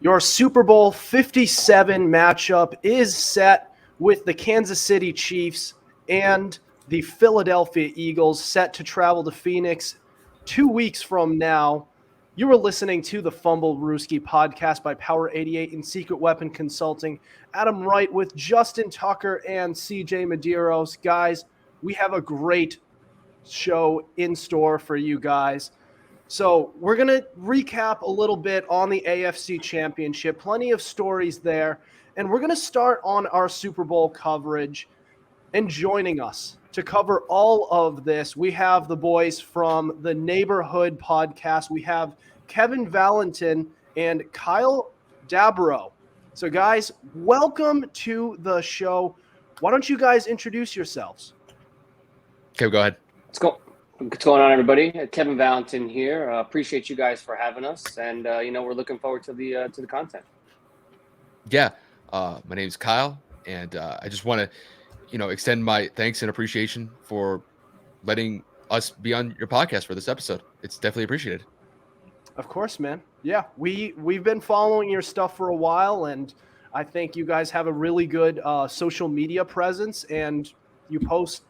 Your Super Bowl 57 matchup is set with the Kansas City Chiefs and the Philadelphia Eagles set to travel to Phoenix 2 weeks from now. You are listening to the Fumblerooski podcast by Power 88 and Secret Weapon Consulting. Adam Wright with Justin Tucker and CJ Medeiros. Guys, we have a great show in store for you guys. So we're going to recap a little bit on the AFC Championship. Plenty of stories there. And we're going to start on our Super Bowl coverage. And joining us to cover all of this, we have the boys from the Neighborhood podcast. We have Kevin Valentin and Kyle Dabrow. So, guys, welcome to the show. Why don't you guys introduce yourselves? Okay, go ahead. Let's go. What's going on, everybody? Kevin Valentin here. Appreciate you guys for having us, and we're looking forward to the content. Yeah, my name is Kyle, and I just want to, extend my thanks and appreciation for letting us be on your podcast for this episode. It's definitely appreciated. Of course, man. Yeah, we've been following your stuff for a while, and I think you guys have a really good social media presence, and you post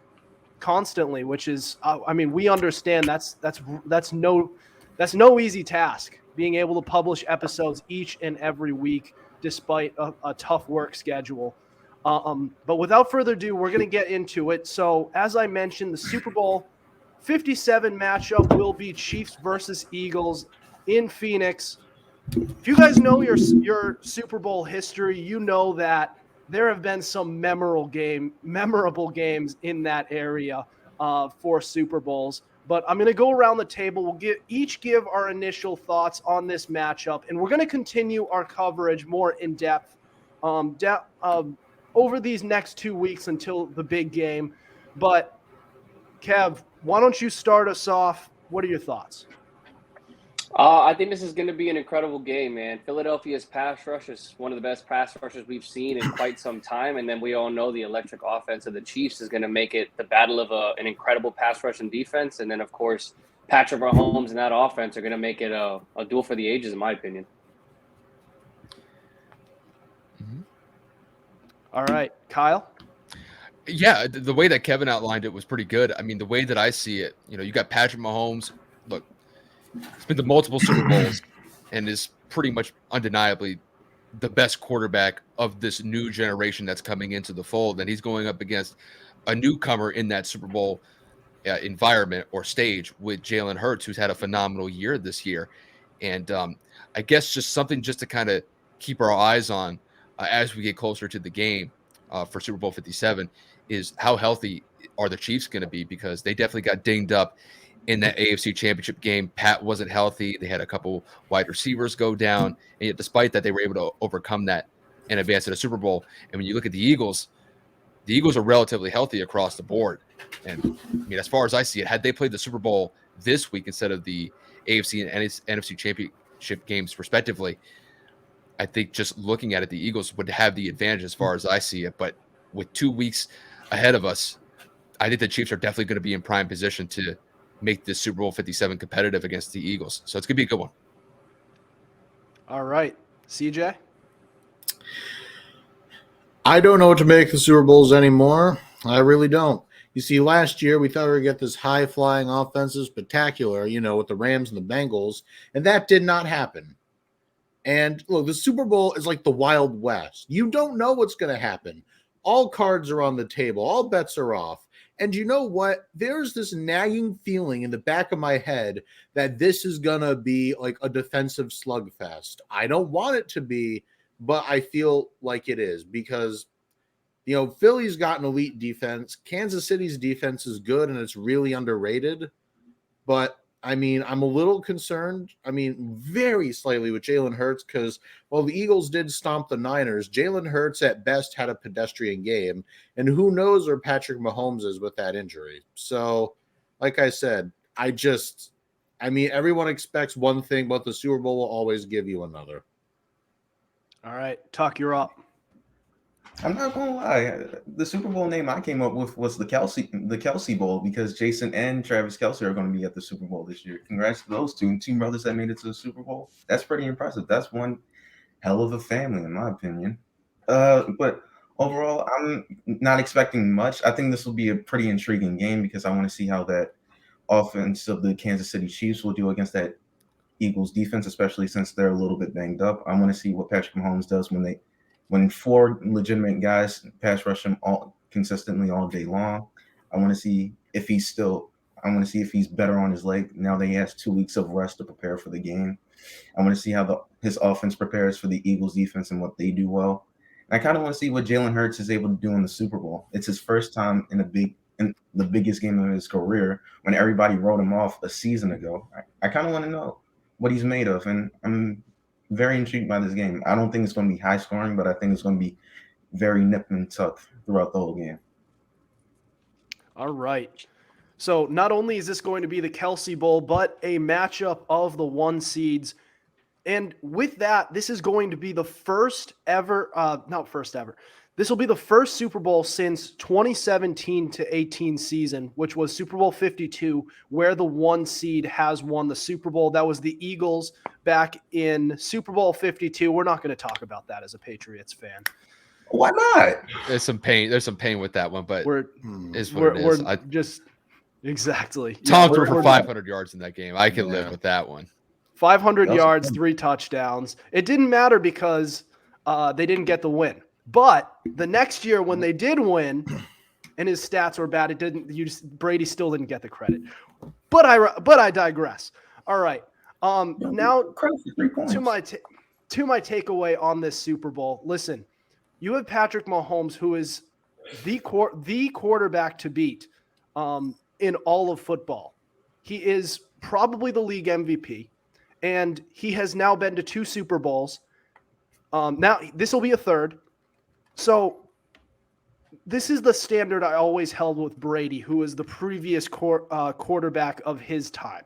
constantly, which is, we understand that's no easy task, being able to publish episodes each and every week despite a tough work schedule. But without further ado, we're going to get into it. So as I mentioned, the Super Bowl 57 matchup will be Chiefs versus Eagles in Phoenix. If you guys know your Super Bowl history, you know that there have been some memorable games in that area for Super Bowls. But I'm going to go around the table. We'll each give our initial thoughts on this matchup, and we're going to continue our coverage more in depth over these next 2 weeks until the big game. But, Kev, why don't you start us off? What are your thoughts? I think this is going to be an incredible game, man. Philadelphia's pass rush is one of the best pass rushes we've seen in quite some time, and then we all know the electric offense of the Chiefs is going to make it the battle of an incredible pass rush and defense, and then, of course, Patrick Mahomes and that offense are going to make it a duel for the ages, in my opinion. Mm-hmm. All right, Kyle? Yeah, the way that Kevin outlined it was pretty good. I mean, the way that I see it, you got Patrick Mahomes. Look, he's been to multiple Super Bowls and is pretty much undeniably the best quarterback of this new generation that's coming into the fold. And he's going up against a newcomer in that Super Bowl environment or stage with Jalen Hurts, who's had a phenomenal year this year. And I guess just something just to kind of keep our eyes on as we get closer to the game for Super Bowl 57 is how healthy are the Chiefs going to be, because they definitely got dinged up in that AFC Championship game. Pat wasn't healthy. They had a couple wide receivers go down. And yet despite that, they were able to overcome that and advance to the Super Bowl. And when you look at the Eagles are relatively healthy across the board. And I mean, as far as I see it, had they played the Super Bowl this week instead of the AFC and NFC Championship games respectively, I think just looking at it, the Eagles would have the advantage as far as I see it. But with 2 weeks ahead of us, I think the Chiefs are definitely going to be in prime position to make this Super Bowl 57 competitive against the Eagles. So it's going to be a good one. All right. CJ? I don't know what to make of the Super Bowls anymore. I really don't. You see, last year we thought we were going to get this high-flying offensive spectacular, with the Rams and the Bengals, and that did not happen. And look, the Super Bowl is like the Wild West. You don't know what's going to happen. All cards are on the table. All bets are off. And you know what? There's this nagging feeling in the back of my head that this is going to be like a defensive slugfest. I don't want it to be, but I feel like it is because, Philly's got an elite defense. Kansas City's defense is good and it's really underrated. But, I'm a little concerned. Very slightly with Jalen Hurts because, while the Eagles did stomp the Niners, Jalen Hurts at best had a pedestrian game. And who knows where Patrick Mahomes is with that injury. So, like I said, everyone expects one thing, but the Super Bowl will always give you another. All right, Tuck, you're up. I'm not gonna lie. The Super Bowl name I came up with was the Kelsey Bowl, because Jason and Travis Kelce are going to be at the Super Bowl this year. Congrats to those two brothers that made it to the Super Bowl. That's pretty impressive. That's one hell of a family, in my opinion. But overall, I'm not expecting much. I think this will be a pretty intriguing game because I want to see how that offense of the Kansas City Chiefs will do against that Eagles defense, especially since they're a little bit banged up. I want to see what Patrick Mahomes does when four legitimate guys pass rush him all consistently all day long. I want to see if he's better on his leg now that he has 2 weeks of rest to prepare for the game. I want to see how his offense prepares for the Eagles defense and what they do well. And I kind of want to see what Jalen Hurts is able to do in the Super Bowl. It's his first time in the biggest game of his career when everybody wrote him off a season ago. I kind of want to know what he's made of, and I'm very intrigued by this game. I don't think it's going to be high scoring, but I think it's going to be very nip and tuck throughout the whole game. All right. So not only is this going to be the Kelsey Bowl, but a matchup of the 1 seeds. And with that, this is going to be the first ever, not first ever. This will be the first Super Bowl since 2017 to 18 season, which was Super Bowl 52, where the 1 seed has won the Super Bowl. That was the Eagles back in Super Bowl 52. We're not going to talk about that as a Patriots fan. Why not? There's some pain with that one, but We're just exactly. Tom threw for 500 yards in that game. I can live with that one. 500 yards, 3 touchdowns. It didn't matter because they didn't get the win. But the next year when they did win and his stats were bad, Brady still didn't get the credit. But I digress. All right. Now to my takeaway on this Super Bowl. Listen, you have Patrick Mahomes, who is the quarterback to beat in all of football. He is probably the league MVP, and he has now been to 2 Super Bowls. Now this will be a third. So this is the standard I always held with Brady, who is the previous quarterback of his time,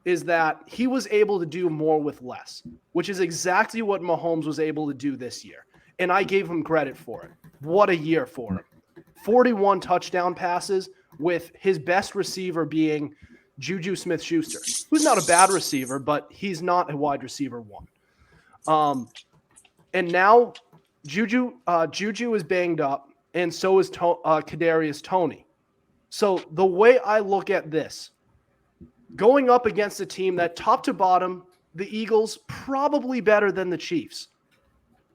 is that he was able to do more with less, which is exactly what Mahomes was able to do this year. And I gave him credit for it. What a year for him. 41 touchdown passes with his best receiver being Juju Smith-Schuster, who's not a bad receiver, but he's not a wide receiver 1. And now Juju is banged up, and so is Kadarius Toney. So the way I look at this, going up against a team that top to bottom, the Eagles probably better than the Chiefs,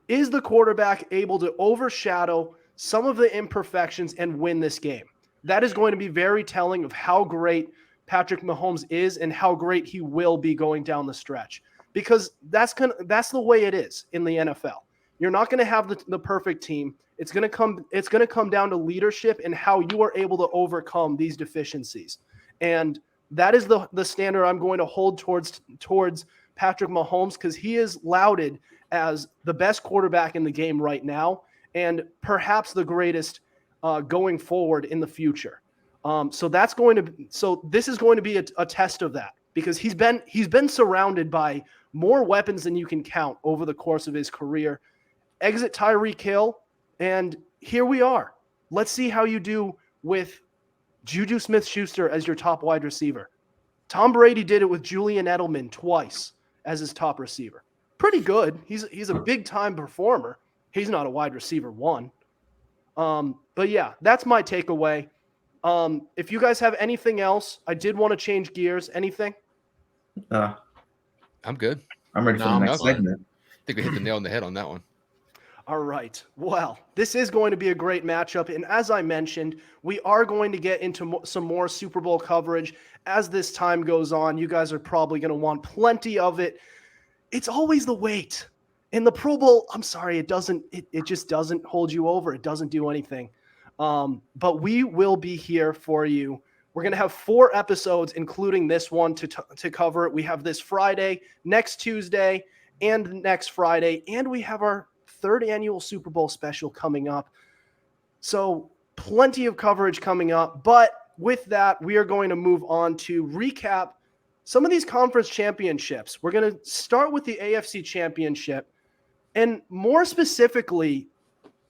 is the quarterback able to overshadow some of the imperfections and win this game? That is going to be very telling of how great Patrick Mahomes is and how great he will be going down the stretch, because that's the way it is in the NFL. You're not going to have the perfect team. It's going to come down to leadership and how you are able to overcome these deficiencies. And that is the standard I'm going to hold towards Patrick Mahomes, because he is lauded as the best quarterback in the game right now and perhaps the greatest going forward in the future. So this is going to be a test of that, because he's been surrounded by more weapons than you can count over the course of his career. Exit Tyreek Hill, and here we are. Let's see how you do with Juju Smith-Schuster as your top wide receiver. Tom Brady did it with Julian Edelman twice as his top receiver. Pretty good. He's a big-time performer. He's not a wide receiver 1. But yeah, that's my takeaway. If you guys have anything else, I did want to change gears. Anything? I'm good. I'm ready for the next segment. I think we hit the nail on the head on that one. All right. Well, this is going to be a great matchup. And as I mentioned, we are going to get into some more Super Bowl coverage as this time goes on. You guys are probably going to want plenty of it. It's always the wait. In the Pro Bowl, I'm sorry, it just doesn't hold you over. It doesn't do anything. But we will be here for you. We're going to have 4 episodes, including this one to cover it. We have this Friday, next Tuesday, and next Friday. And we have our 3rd annual Super Bowl special coming up. So plenty of coverage coming up. But with that, we are going to move on to recap some of these conference championships. We're going to start with the AFC Championship, and more specifically,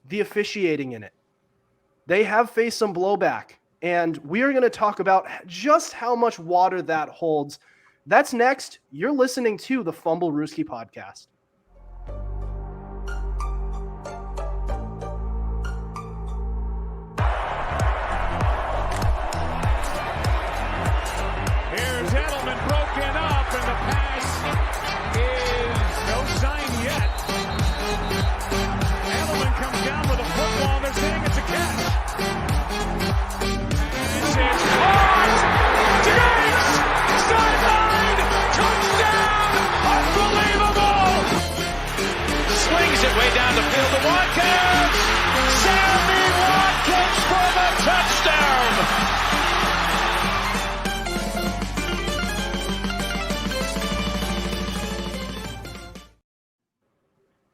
the officiating in it. They have faced some blowback, and we are going to talk about just how much water that holds. That's next. You're listening to the Fumblerooski podcast.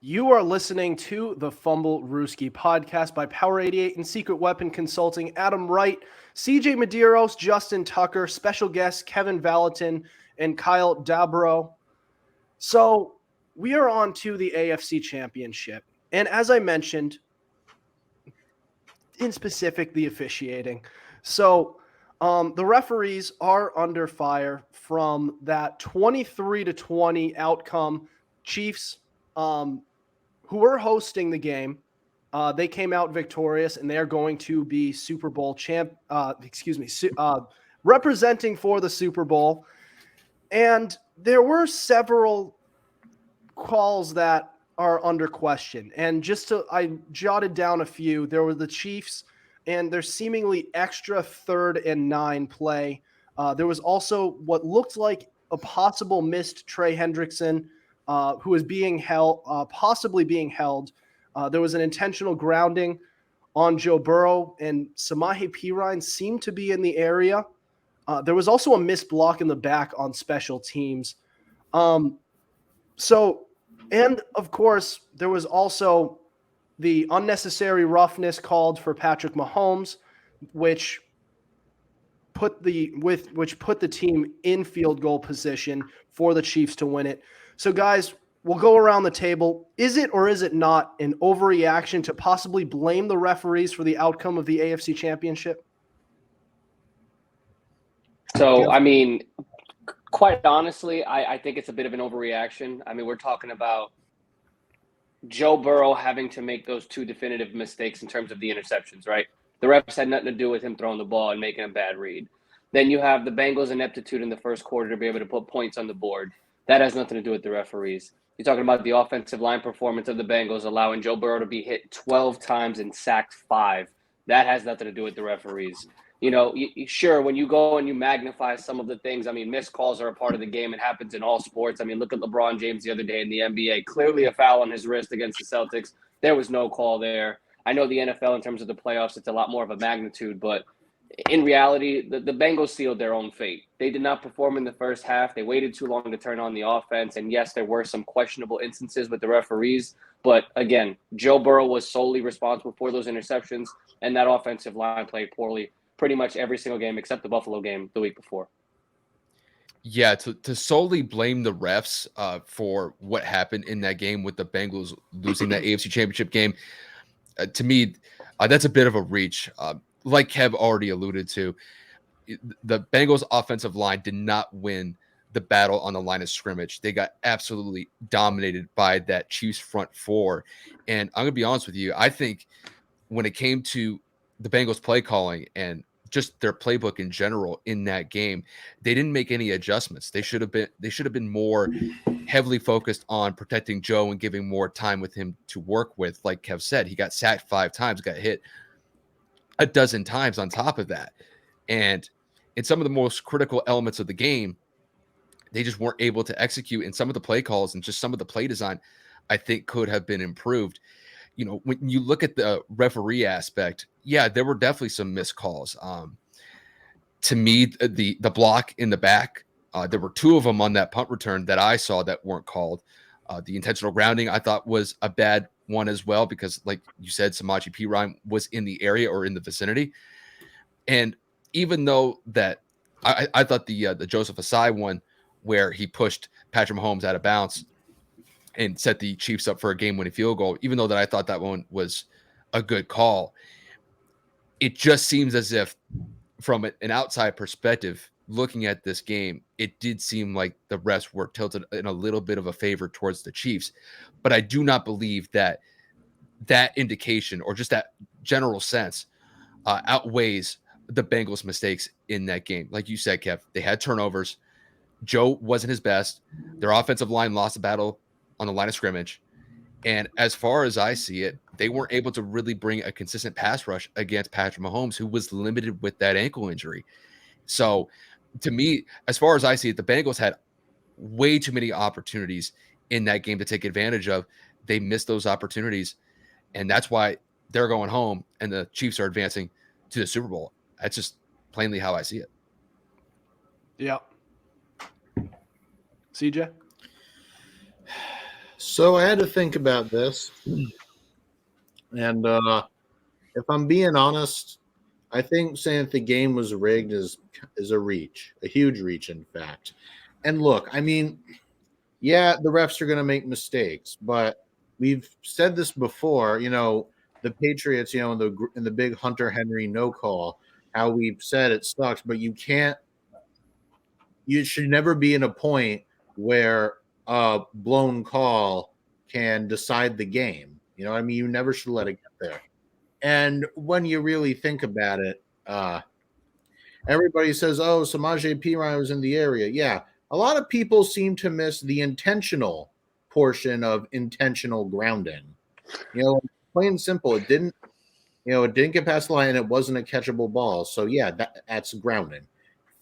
You are listening to the Fumblerooski podcast by Power 88 and Secret Weapon Consulting. Adam Wright, CJ Medeiros, Justin Tucker, special guests Kevin Valentin, and Kyle Dabrow. So we are on to the AFC Championship. And as I mentioned, in specific, the officiating. So the referees are under fire from that 23-20 outcome. Chiefs, who were hosting the game, they came out victorious, and they are going to be Super Bowl representing for the Super Bowl. And there were several calls that are under question. And I jotted down a few. There were the Chiefs and their seemingly extra 3rd and 9 play. There was also what looked like a possible missed Trey Hendrickson, who is being held, possibly being held. There was an intentional grounding on Joe Burrow, and Samaje Perine seemed to be in the area. There was also a missed block in the back on special teams. And of course, there was also the unnecessary roughness called for Patrick Mahomes, which put the team in field goal position for the Chiefs to win it. So, guys, we'll go around the table. Is it or is it not an overreaction to possibly blame the referees for the outcome of the AFC Championship? So, I mean, quite honestly, I think it's a bit of an overreaction. I mean, we're talking about Joe Burrow having to make those 2 definitive mistakes in terms of the interceptions, right? The refs had nothing to do with him throwing the ball and making a bad read. Then you have the Bengals' ineptitude in the first quarter to be able to put points on the board. That has nothing to do with the referees. You're talking about the offensive line performance of the Bengals, allowing Joe Burrow to be hit 12 times and sacked 5. That has nothing to do with the referees. You know, sure, when you go and you magnify some of the things, I mean, missed calls are a part of the game. It happens in all sports. I mean, look at LeBron James the other day in the NBA. Clearly a foul on his wrist against the Celtics. There was no call there. I know the NFL, in terms of the playoffs, it's a lot more of a magnitude, but in reality, the Bengals sealed their own fate. They did not perform in the first half. They waited too long to turn on the offense. And yes, there were some questionable instances with the referees. But again, Joe Burrow was solely responsible for those interceptions, and that offensive line played poorly pretty much every single game except the Buffalo game the week before. Yeah, to solely blame the refs for what happened in that game with the Bengals losing that AFC Championship game, to me, that's a bit of a reach. Like Kev already alluded to, the Bengals offensive line did not win the battle on the line of scrimmage. They got absolutely dominated by that Chiefs front 4. And I'm going to be honest with you, I think when it came to the Bengals play calling and just their playbook in general in that game, they didn't make any adjustments. They should have been more heavily focused on protecting Joe and giving more time with him to work with. Like Kev said, he got sacked 5 times, got hit a dozen times on top of that. And in some of the most critical elements of the game, they just weren't able to execute. And some of the play calls and just some of the play design, I think, could have been improved. You know, when you look at the referee aspect, yeah, there were definitely some missed calls. To me, the block in the back, there were 2 of them on that punt return that I saw that weren't called. The intentional grounding, I thought, was a bad one as well, because like you said, Samaje Perine was in the area or in the vicinity. And even though that I thought the Joseph Asai one, where he pushed Patrick Mahomes out of bounds and set the Chiefs up for a game-winning field goal, even though that I thought that one was a good call, it just seems as if from an outside perspective, looking at this game, it did seem like the refs were tilted in a little bit of a favor towards the Chiefs. But I do not believe that indication or just that general sense outweighs the Bengals' mistakes in that game. Like you said, Kev, they had turnovers. Joe wasn't his best. Their offensive line lost the battle on the line of scrimmage. And as far as I see it, they weren't able to really bring a consistent pass rush against Patrick Mahomes, who was limited with that ankle injury. So to me, as far as I see it, the Bengals had way too many opportunities in that game to take advantage of. They missed those opportunities. And that's why they're going home and the Chiefs are advancing to the Super Bowl. That's just plainly how I see it. Yeah. CJ? So I had to think about this, and if I'm being honest, I think saying that the game was rigged is a reach, a huge reach, in fact. And look, I mean, yeah, the refs are going to make mistakes, but we've said this before. The Patriots, in the big Hunter Henry no call, how we've said it sucks, but you can't. You should never be in a point where a blown call can decide the game. You know what I mean? You never should let it get there. And when you really think about it, everybody says, "Oh, Samaje Perine was in the area." Yeah, a lot of people seem to miss the intentional portion of intentional grounding. Plain and simple, it didn't. It didn't get past the line, and it wasn't a catchable ball. So yeah, that's grounding.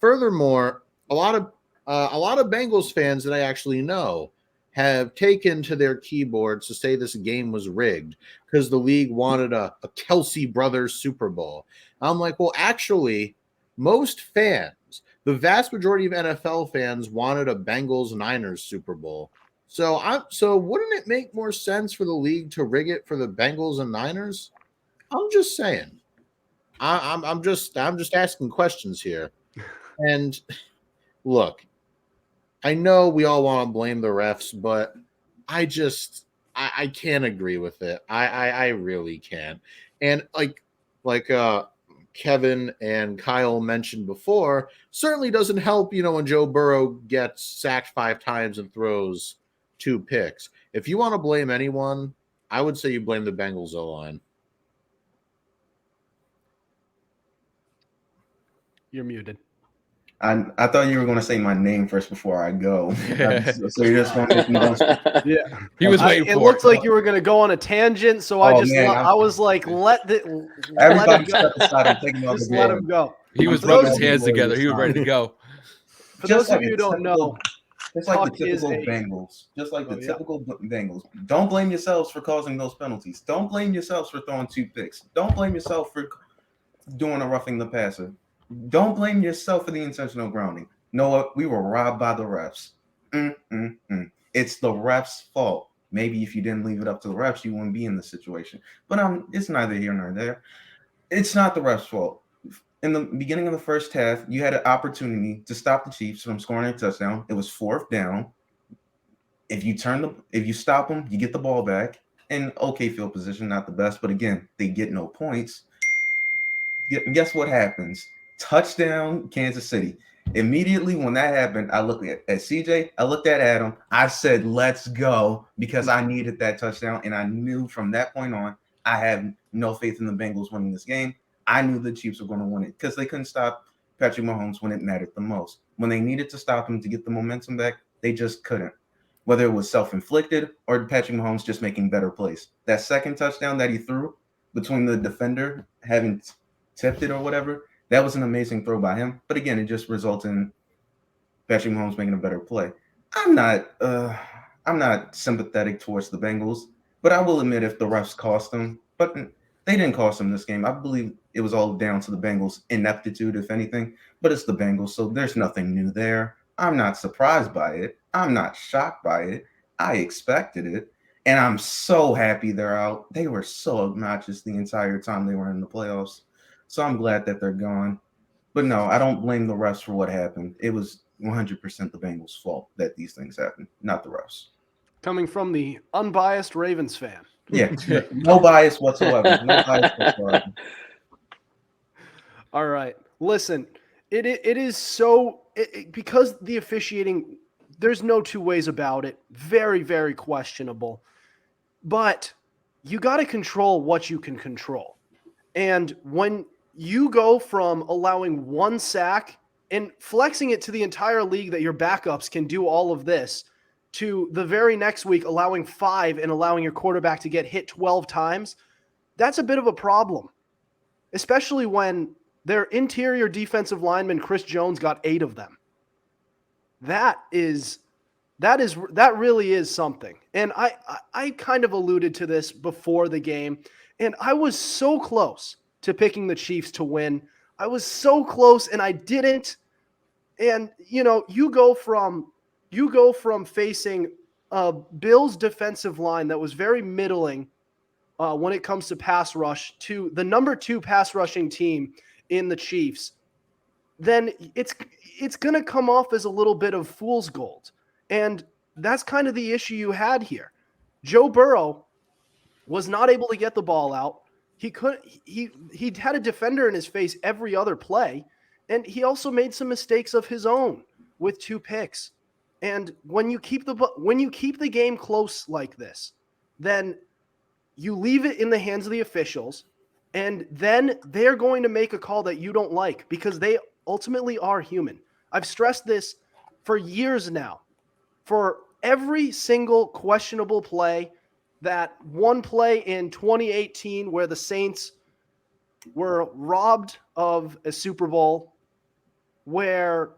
Furthermore, a lot of Bengals fans that I actually know have taken to their keyboards to say this game was rigged because the league wanted a Kelsey Brothers Super Bowl. I'm like, well, actually, most fans, the vast majority of NFL fans, wanted a Bengals-Niners Super Bowl. So wouldn't it make more sense for the league to rig it for the Bengals and Niners? I'm just saying. I'm just asking questions here. And look, I know we all want to blame the refs, but I can't agree with it. I really can't. And like Kevin and Kyle mentioned before, certainly doesn't help, when Joe Burrow gets sacked 5 times and throws 2 picks. If you want to blame anyone, I would say you blame the Bengals O-line. You're muted. I thought you were going to say my name first before I go. So you're just going to make me go. Yeah, He was waiting it for looked it. like you were going to go on a tangent, so I was like, Everybody step aside and take another just let him go. He was For rubbing those his hands together. He was ready to go. For those of you who don't know, just like the talk is typical a- Bengals, yeah. typical Bengals. Don't blame yourselves for causing those penalties. Don't blame yourselves for throwing 2 picks. Don't blame yourself for doing a roughing the passer. Don't blame yourself for the intentional grounding. Know what? We were robbed by the refs. It's the refs' fault. Maybe if you didn't leave it up to the refs, you wouldn't be in this situation. But it's neither here nor there. It's not the refs' fault. In the beginning of the first half, you had an opportunity to stop the Chiefs from scoring a touchdown. It was 4th down. If you stop them, you get the ball back in okay field position, not the best, but again, they get no points. Guess what happens? Touchdown, Kansas City. Immediately when that happened, I looked at CJ, I looked at Adam, I said, let's go, because I needed that touchdown, and I knew from that point on, I had no faith in the Bengals winning this game. I knew the Chiefs were going to win it because they couldn't stop Patrick Mahomes when it mattered the most. When they needed to stop him to get the momentum back, they just couldn't. Whether it was self-inflicted or Patrick Mahomes just making better plays. That second touchdown that he threw between the defender having tipped it or whatever, that was an amazing throw by him. But again, it just resulted in Patrick Mahomes making a better play. I'm not sympathetic towards the Bengals, but I will admit if the refs cost them, but they didn't cost them this game. I believe it was all down to the Bengals' ineptitude, if anything, but it's the Bengals, so there's nothing new there. I'm not surprised by it. I'm not shocked by it. I expected it, and I'm so happy they're out. They were so obnoxious the entire time they were in the playoffs, so I'm glad that they're gone. But no, I don't blame the refs for what happened. It was 100% the Bengals' fault that these things happened, not the refs. Coming from the unbiased Ravens fan. Yeah, no bias whatsoever. No bias whatsoever. All right. Listen, it is so because the officiating, there's no 2 ways about it. Very, very questionable. But you got to control what you can control. And when you go from allowing 1 sack and flexing it to the entire league that your backups can do all of this, to the very next week allowing 5 and allowing your quarterback to get hit 12 times, that's a bit of a problem, especially when their interior defensive lineman, Chris Jones, got 8 of them. That really is something. And I kind of alluded to this before the game, and I was so close to picking the Chiefs to win. I was so close, and I didn't. And, you go from facing Bills defensive line that was very middling when it comes to pass rush to the number 2 pass rushing team in the Chiefs, then it's going to come off as a little bit of fool's gold. And that's kind of the issue you had here. Joe Burrow was not able to get the ball out. He had a defender in his face every other play, and he also made some mistakes of his own with 2 picks. And when you keep the game close like this, then you leave it in the hands of the officials, and then they're going to make a call that you don't like because they ultimately are human. I've stressed this for years now. For every single questionable play, that one play in 2018 where the Saints were robbed of a Super Bowl, where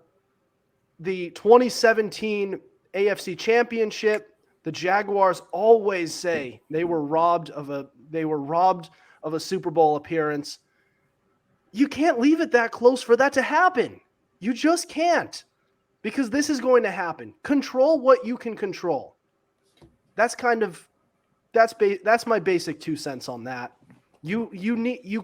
the 2017 AFC Championship, the Jaguars always say they were robbed of a Super Bowl appearance. You can't leave it that close for that to happen. You just can't, because this is going to happen. Control what you can control. That's my basic 2 cents on that. You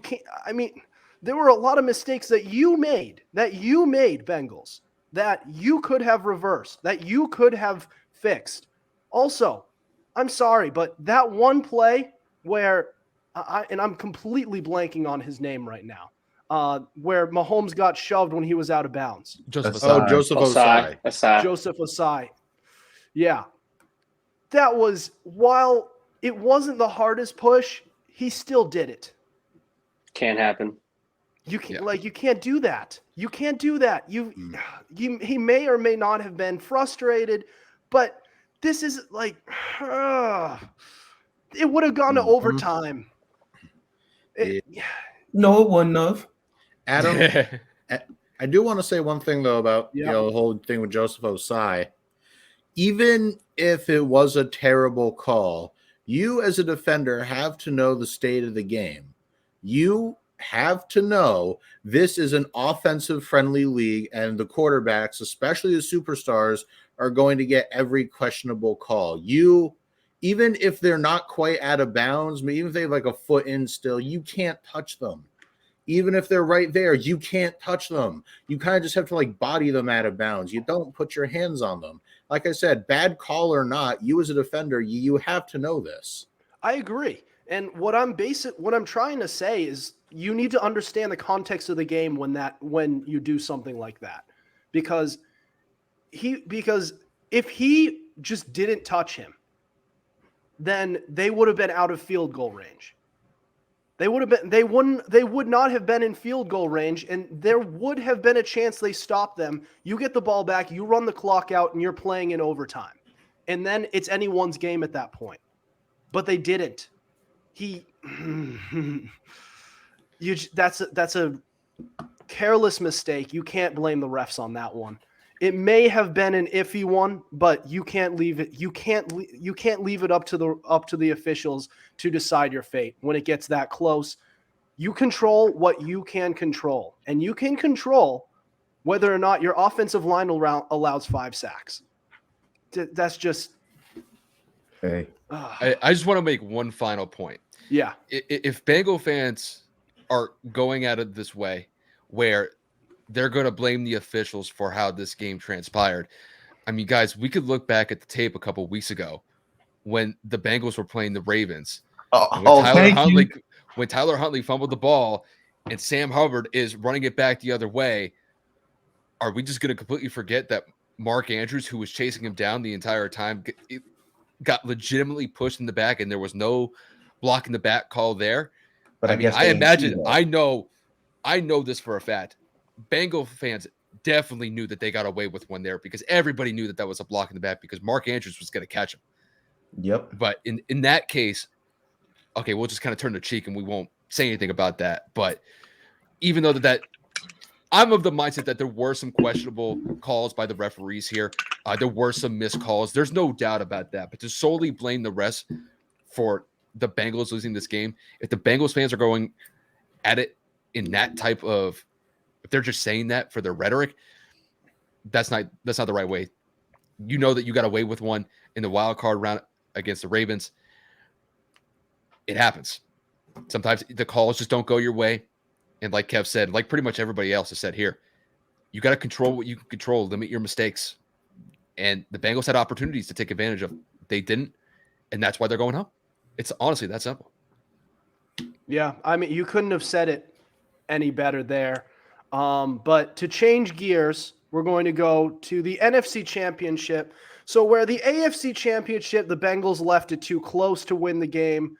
can't. I mean, there were a lot of mistakes that you made, Bengals, that you could have reversed, that you could have fixed. Also, I'm sorry, but that one play where I'm completely blanking on his name right now, where Mahomes got shoved when he was out of bounds. Joseph Osai. Joseph Osai. Yeah. That was, while it wasn't the hardest push, he still did it. Can't happen. You can't do that. You can't do that. He may or may not have been frustrated, but this is like, it would have gone to overtime. No, it wouldn't have. Adam, I do want to say one thing though about the whole thing with Joseph Osai. Even if it was a terrible call, you as a defender have to know the state of the game. You have to know this is an offensive-friendly league, and the quarterbacks, especially the superstars, are going to get every questionable call. Even if they're not quite out of bounds, even if they have like a foot in still, you can't touch them. Even if they're right there, you can't touch them. You kind of just have to like body them out of bounds. You don't put your hands on them. Like I said, bad call or not, you as a defender, you have to know this. I agree. And what I'm trying to say is you need to understand the context of the game when you do something like that. Because if he just didn't touch him, then they would have been out of field goal range. They would not have been in field goal range, and there would have been a chance they stopped them. You get the ball back, you run the clock out, and you're playing in overtime. And then it's anyone's game at that point. But they didn't. That's a careless mistake. You can't blame the refs on that one. It may have been an iffy one, but you can't leave it. You can't leave it up to the officials to decide your fate when it gets that close. You control what you can control, and you can control whether or not your offensive line allows 5 sacks. That's just. Hey, I just want to make one final point. Yeah. If Bengal fans are going at it this way, where they're going to blame the officials for how this game transpired. I mean, guys, we could look back at the tape a couple of weeks ago when the Bengals were playing the Ravens. When Tyler Huntley fumbled the ball and Sam Hubbard is running it back the other way, are we just going to completely forget that Mark Andrews, who was chasing him down the entire time, got legitimately pushed in the back and there was no block in the back call there? But I know this for a fact. Bengal fans definitely knew that they got away with one there because everybody knew that was a block in the back because Mark Andrews was going to catch him. Yep. But in that case, okay, we'll just kind of turn the cheek and we won't say anything about that. But even though that I'm of the mindset that there were some questionable calls by the referees here, there were some missed calls. There's no doubt about that. But to solely blame the refs for the Bengals losing this game, if the Bengals fans are going at it in that type of, if they're just saying that for their rhetoric, that's not the right way. You know that you got away with one, in the wild card round against the Ravens. It happens. Sometimes the calls just don't go your way. And like Kev said, like pretty much everybody else has said here, you got to control what you can control, limit your mistakes. And the Bengals had opportunities to take advantage of. They didn't, and that's why they're going home. It's honestly that simple. Yeah, I mean, you couldn't have said it any better there. But to change gears, we're going to go to the NFC Championship. So where the AFC Championship, the Bengals left it too close to win the game.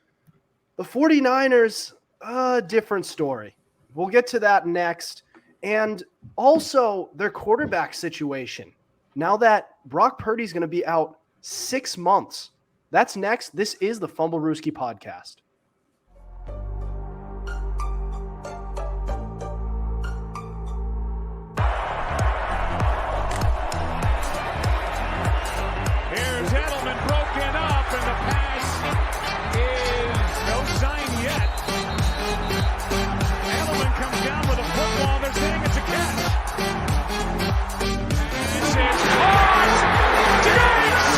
The 49ers, different story. We'll get to that next. And also their quarterback situation. Now that Brock Purdy's going to be out 6 months. That's next. This is the Fumblerooski podcast. Here's Edelman broken up, and the pass is no sign yet. Edelman comes down with a football. They're saying it's a catch. This is caught. Diggs!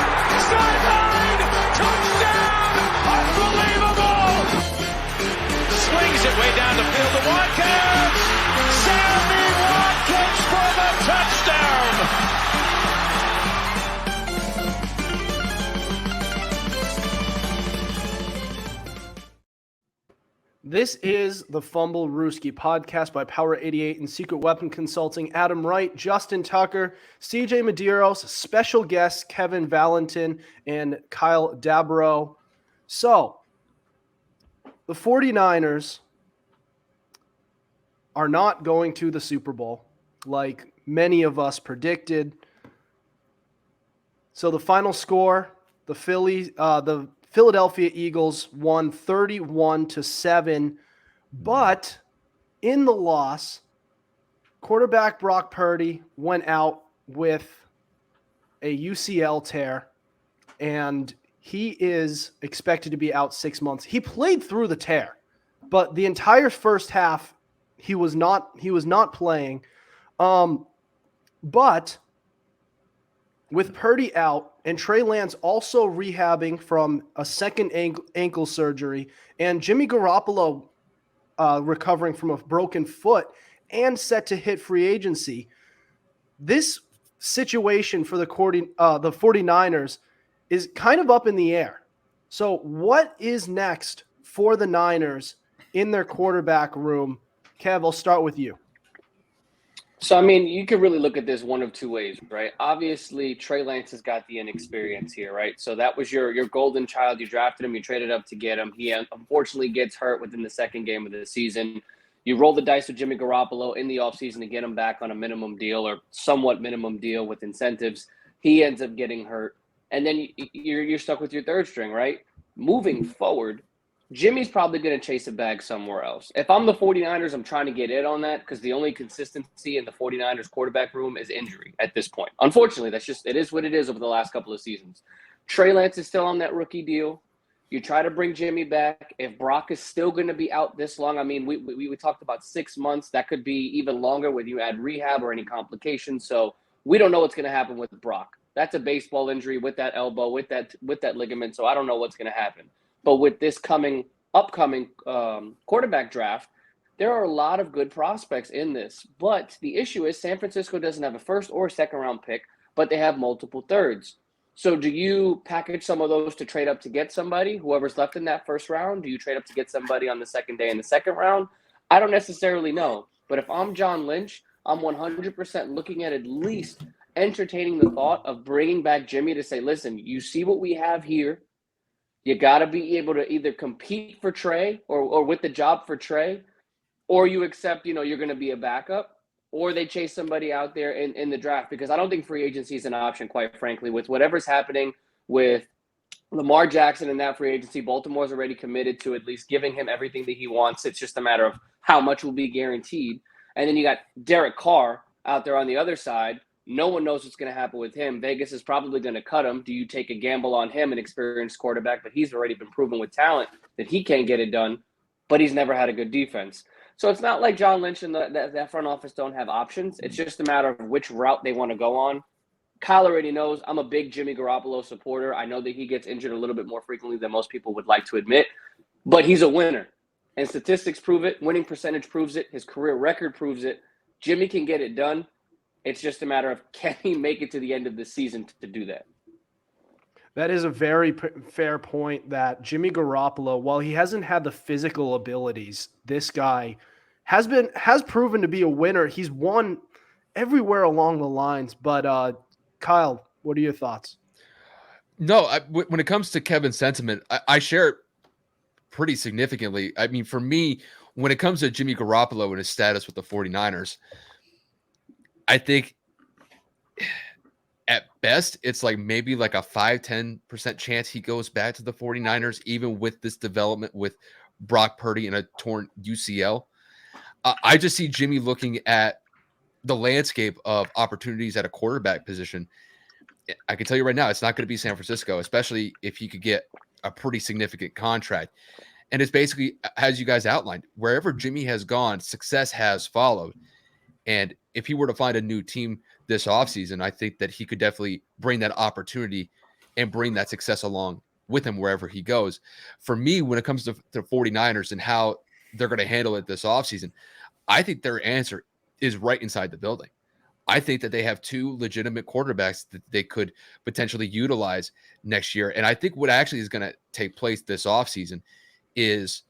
Sideline! Touchdown! Unbelievable! Swings it way down the field to Watkins. Sammy Watkins for the touchdown. This is the Fumblerooski podcast by Power 88 and Secret Weapon Consulting. Adam Wright, Justin Tucker, CJ Medeiros, special guests Kevin Valentin, and Kyle Dabrow. So, the 49ers are not going to the Super Bowl like many of us predicted. So the final score, the Philadelphia Eagles won 31-7, but in the loss, quarterback Brock Purdy went out with a UCL tear, and he is expected to be out 6 months. He played through the tear, but the entire first half he was not playing. But with Purdy out and Trey Lance also rehabbing from a second ankle surgery and Jimmy Garoppolo recovering from a broken foot and set to hit free agency, this situation for the 49ers is kind of up in the air. So what is next for the Niners in their quarterback room? Kev, I'll start with you. So, I mean, you could really look at this one of two ways, right? Obviously, Trey Lance has got the inexperience here, right? So that was your golden child. You drafted him. You traded up to get him. He unfortunately gets hurt within the second game of the season. You roll the dice with Jimmy Garoppolo in the offseason to get him back on a minimum deal or somewhat minimum deal with incentives. He ends up getting hurt. And then you're stuck with your third string, right? Moving forward, Jimmy's probably going to chase a bag somewhere else. If I'm the 49ers, I'm trying to get in on that because the only consistency in the 49ers quarterback room is injury at this point. Unfortunately, it is what it is over the last couple of seasons. Trey Lance is still on that rookie deal. You try to bring Jimmy back. If Brock is still going to be out this long, I mean, we talked about 6 months. That could be even longer when you add rehab or any complications. So we don't know what's going to happen with Brock. That's a baseball injury with that elbow, with that ligament. So I don't know what's going to happen. But with this upcoming quarterback draft, there are a lot of good prospects in this. But the issue is San Francisco doesn't have a first or second round pick, but they have multiple thirds. So do you package some of those to trade up to get somebody, whoever's left in that first round? Do you trade up to get somebody on the second day in the second round? I don't necessarily know. But if I'm John Lynch, I'm 100% looking at least entertaining the thought of bringing back Jimmy to say, listen, you see what we have here. You got to be able to either compete for Trey or with the job for Trey, or you accept, you're going to be a backup, or they chase somebody out there in the draft, because I don't think free agency is an option, quite frankly, with whatever's happening with Lamar Jackson and that free agency. Baltimore's already committed to at least giving him everything that he wants. It's just a matter of how much will be guaranteed. And then you got Derek Carr out there on the other side. No one knows what's going to happen with him. Vegas is probably going to cut him. Do you take a gamble on him, an experienced quarterback, but he's already been proven with talent that he can't get it done, but he's never had a good defense. So it's not like John Lynch and that front office don't have options. It's just a matter of which route they want to go on. Kyle already knows I'm a big Jimmy Garoppolo supporter. I know that he gets injured a little bit more frequently than most people would like to admit, but he's a winner. And statistics prove it. Winning percentage proves it. His career record proves it. Jimmy can get it done. It's just a matter of can he make it to the end of the season to do that. That is a very fair point that Jimmy Garoppolo, while he hasn't had the physical abilities, this guy has proven to be a winner. He's won everywhere along the lines. But Kyle, what are your thoughts? No, when it comes to Kevin's sentiment, I share it pretty significantly. I mean, for me, when it comes to Jimmy Garoppolo and his status with the 49ers, I think at best, it's like maybe like a 5-10% chance he goes back to the 49ers, even with this development with Brock Purdy and a torn UCL. I just see Jimmy looking at the landscape of opportunities at a quarterback position. I can tell you right now, it's not going to be San Francisco, especially if he could get a pretty significant contract. And it's basically, as you guys outlined, wherever Jimmy has gone, success has followed. And if he were to find a new team this offseason, I think that he could definitely bring that opportunity and bring that success along with him wherever he goes. For me, when it comes to the 49ers and how they're going to handle it this offseason, I think their answer is right inside the building. I think that they have two legitimate quarterbacks that they could potentially utilize next year. And I think what actually is going to take place this offseason is,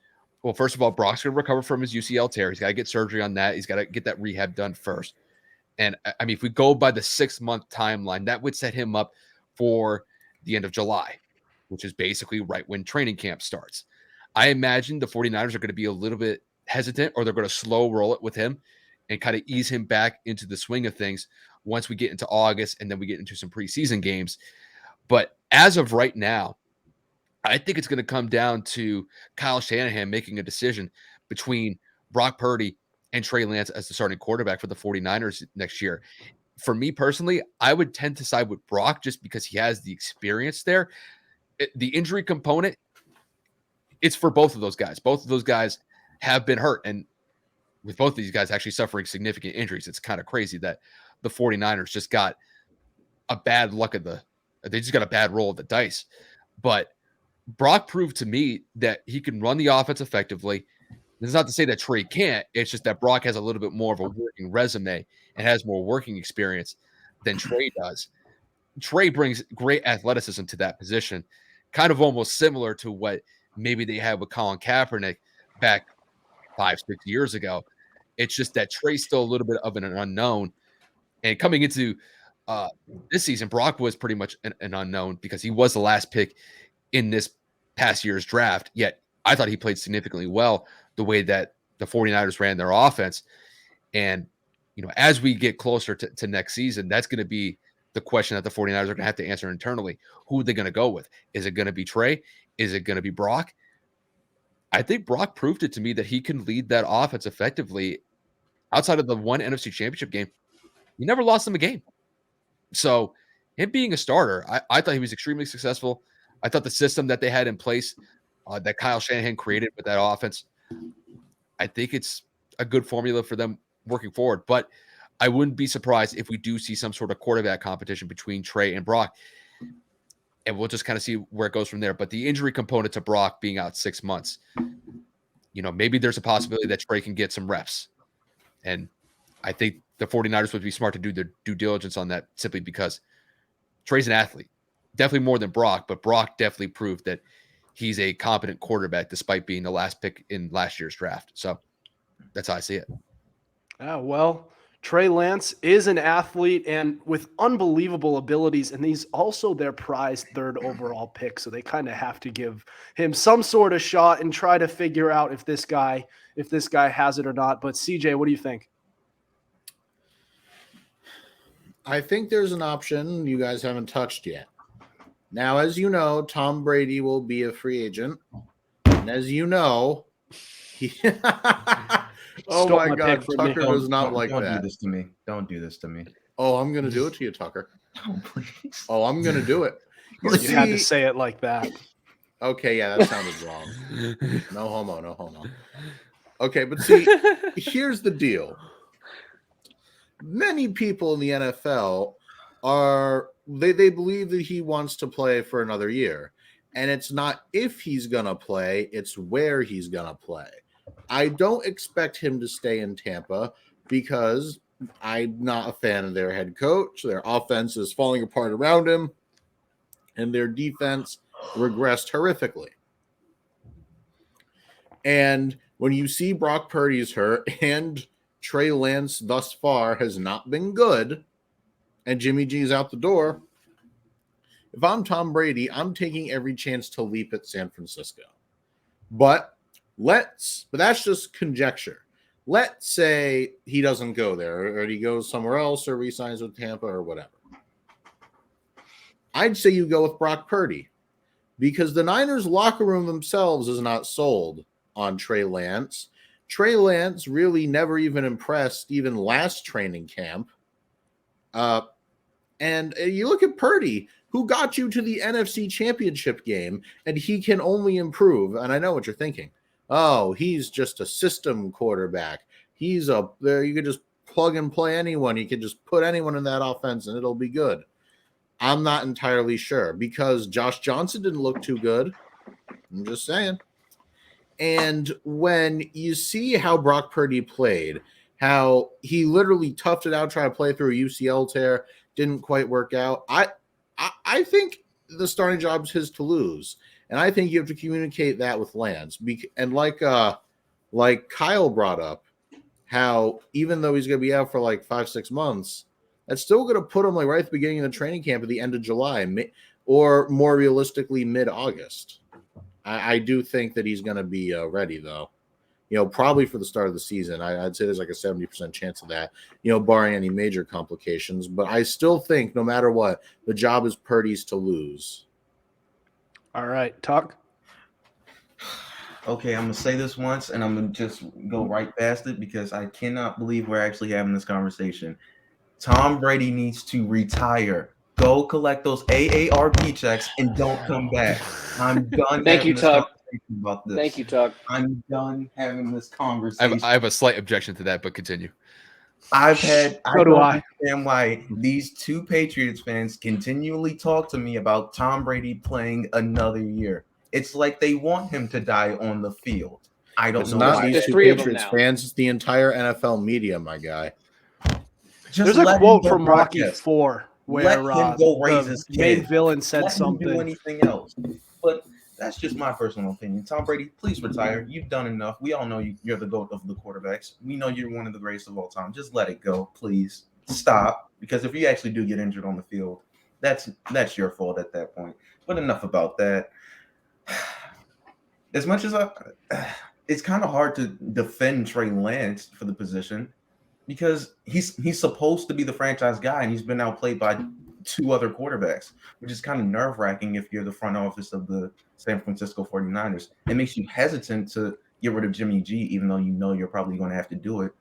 well, first of all, Brock's going to recover from his UCL tear. He's got to get surgery on that. He's got to get that rehab done first. And I mean, if we go by the 6-month timeline, that would set him up for the end of July, which is basically right when training camp starts. I imagine the 49ers are going to be a little bit hesitant, or they're going to slow roll it with him and kind of ease him back into the swing of things once we get into August and then we get into some preseason games. But as of right now, I think it's going to come down to Kyle Shanahan making a decision between Brock Purdy and Trey Lance as the starting quarterback for the 49ers next year. For me personally, I would tend to side with Brock just because he has the experience there. The injury component, it's for both of those guys. Both of those guys have been hurt. And with both of these guys actually suffering significant injuries, it's kind of crazy that the 49ers just got a bad luck they just got a bad roll of the dice. But Brock proved to me that he can run the offense effectively. It's not to say that Trey can't. It's just that Brock has a little bit more of a working resume and has more working experience than Trey does. Trey brings great athleticism to that position, kind of almost similar to what maybe they had with Colin Kaepernick back 5-6 years ago. It's just that Trey's still a little bit of an unknown. And coming into this season, Brock was pretty much an unknown because he was the last pick in this past year's draft. Yet I thought he played significantly well the way that the 49ers ran their offense. And, you know, as we get closer to next season, that's going to be the question that the 49ers are going to have to answer internally. Who are they going to go with? Is it going to be Trey? Is it going to be Brock? I think Brock proved it to me that he can lead that offense effectively. Outside of the one NFC Championship game, he never lost them a game. So him being a starter, I thought he was extremely successful. I thought the system that they had in place, that Kyle Shanahan created with that offense, I think it's a good formula for them working forward. But I wouldn't be surprised if we do see some sort of quarterback competition between Trey and Brock. And we'll just kind of see where it goes from there. But the injury component to Brock being out 6 months, you know, maybe there's a possibility that Trey can get some reps. And I think the 49ers would be smart to do their due diligence on that simply because Trey's an athlete. Definitely more than Brock, but Brock definitely proved that he's a competent quarterback despite being the last pick in last year's draft. So that's how I see it. Well, Trey Lance is an athlete and with unbelievable abilities, and he's also their prized third overall pick. So they kind of have to give him some sort of shot and try to figure out if this guy has it or not. But CJ, what do you think? I think there's an option you guys haven't touched yet. Now, as you know, Tom Brady will be a free agent. And as you know, oh my God, Tucker does not like that. Don't do this to me. Don't do this to me. Oh, I'm going to do it to you, Tucker. Oh, please. Oh, I'm going to do it. You had to say it like that. Okay, yeah, that sounded wrong. No homo, no homo. Okay, but see, here's the deal. Many people in the NFL they believe that he wants to play for another year. And it's not if he's going to play, it's where he's going to play. I don't expect him to stay in Tampa because I'm not a fan of their head coach. Their offense is falling apart around him, and their defense regressed horrifically. And when you see Brock Purdy's hurt and Trey Lance thus far has not been good, and Jimmy G's out the door, if I'm Tom Brady, I'm taking every chance to leap at San Francisco. But that's just conjecture. Let's say he doesn't go there, or he goes somewhere else, or re-signs with Tampa, or whatever. I'd say you go with Brock Purdy, because the Niners locker room themselves is not sold on Trey Lance. Trey Lance really never even impressed even last training camp. And you look at Purdy, who got you to the NFC Championship game, and he can only improve. And I know what you're thinking. Oh, he's just a system quarterback. You could just plug and play anyone. You could just put anyone in that offense, and it'll be good. I'm not entirely sure, because Josh Johnson didn't look too good. I'm just saying. And when you see how Brock Purdy played, how he literally toughed it out trying to play through a UCL tear, didn't quite work out. I think the starting job is his to lose, and I think you have to communicate that with Lance. And like Kyle brought up, how even though he's going to be out for like 5-6 months, that's still going to put him like right at the beginning of the training camp at the end of July, or more realistically mid-August. I do think that he's going to be ready, though. Probably for the start of the season. I'd say there's like a 70% chance of that, barring any major complications. But I still think no matter what, the job is Purdy's to lose. All right, talk. Okay, I'm going to say this once, and I'm going to just go right past it because I cannot believe we're actually having this conversation. Tom Brady needs to retire. Go collect those AARP checks and don't come back. I'm done. Thank you, Tuck. About this. Thank you, Tuck. I'm done having this conversation. I have a slight objection to that, but continue. I don't I. understand why these two Patriots fans continually talk to me about Tom Brady playing another year. It's like they want him to die on the field. I don't It's know not why. these There's two three of them Patriots now. fans. It's the entire NFL media, my guy. Just There's a let quote him go from Rocky broadcast. 4 where Let him go raise the his main kid. villain said Let him do something. anything else. But that's just my personal opinion. Tom Brady, please retire. You've done enough. We all know you're the GOAT of the quarterbacks. We know you're one of the greatest of all time. Just let it go, please. Stop. Because if you actually do get injured on the field, that's your fault at that point. But enough about that. As much as it's kind of hard to defend Trey Lance for the position because he's supposed to be the franchise guy, and he's been outplayed by two other quarterbacks, which is kind of nerve-wracking if you're the front office of the San Francisco 49ers. It makes you hesitant to get rid of Jimmy G, even though you know you're probably going to have to do it.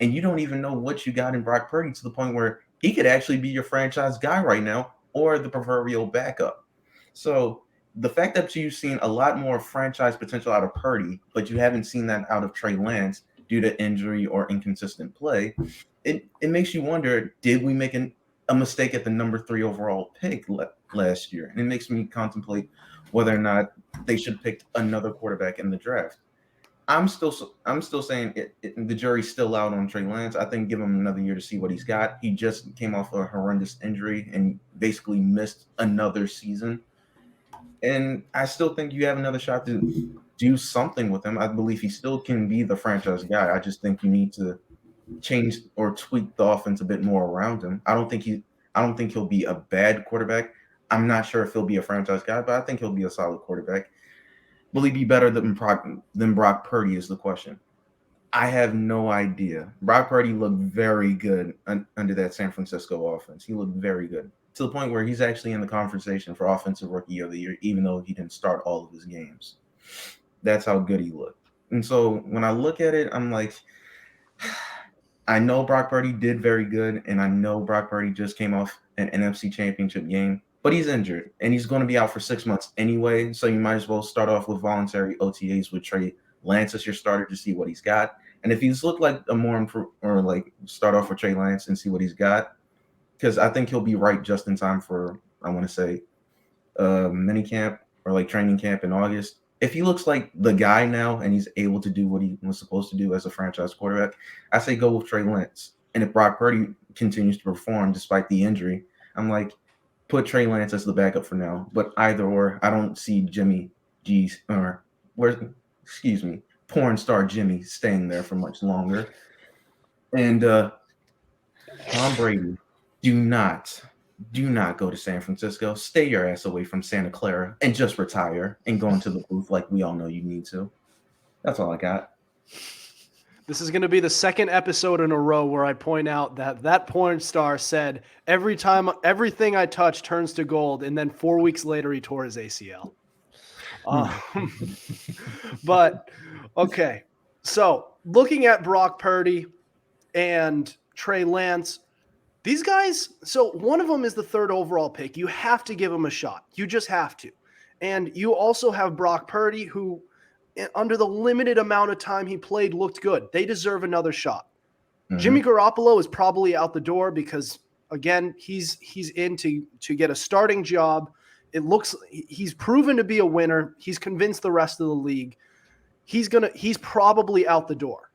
And you don't even know what you got in Brock Purdy to the point where he could actually be your franchise guy right now or the proverbial backup. So the fact that you've seen a lot more franchise potential out of Purdy, but you haven't seen that out of Trey Lance due to injury or inconsistent play, it makes you wonder, did we make a mistake at the number 3 overall pick last year? And it makes me contemplate whether or not they should pick another quarterback in the draft. I'm still saying the jury's still out on Trey Lance. I think give him another year to see what he's got. He just came off a horrendous injury and basically missed another season. And I still think you have another shot to do something with him. I believe he still can be the franchise guy. I just think you need to change or tweak the offense a bit more around him. I don't think he'll be a bad quarterback. I'm not sure if he'll be a franchise guy, but I think he'll be a solid quarterback. Will he be better than Brock Purdy is the question. I have no idea. Brock Purdy looked very good under that San Francisco offense. He looked very good to the point where he's actually in the conversation for Offensive Rookie of the Year, even though he didn't start all of his games. That's how good he looked. And so when I look at it, I'm like, I know Brock Purdy did very good, and I know Brock Purdy just came off an NFC Championship game, but he's injured, and he's going to be out for 6 months anyway, so you might as well start off with voluntary OTAs with Trey Lance as your starter to see what he's got. And if he's looked like a more improved, or like start off with Trey Lance and see what he's got, because I think he'll be right just in time for, I want to say, mini camp or like training camp in August. If he looks like the guy now and he's able to do what he was supposed to do as a franchise quarterback, I say go with Trey Lance. And if Brock Purdy continues to perform despite the injury, I'm like, put Trey Lance as the backup for now. But either or, I don't see Jimmy G's or porn star Jimmy staying there for much longer. And Tom Brady, do not go to San Francisco. Stay your ass away from Santa Clara and just retire and go into the booth like we all know you need to. That's all I got. This is going to be the second episode in a row where I point out that porn star said, every time everything I touch turns to gold, and then 4 weeks later he tore his ACL. But, okay. So, looking at Brock Purdy and Trey Lance, these guys, so one of them is the third overall pick. You have to give him a shot. You just have to. And you also have Brock Purdy, who, under the limited amount of time he played, looked good. They deserve another shot. Mm-hmm. Jimmy Garoppolo is probably out the door because, again, he's in to get a starting job. It looks he's proven to be a winner. He's convinced the rest of the league. He's probably out the door.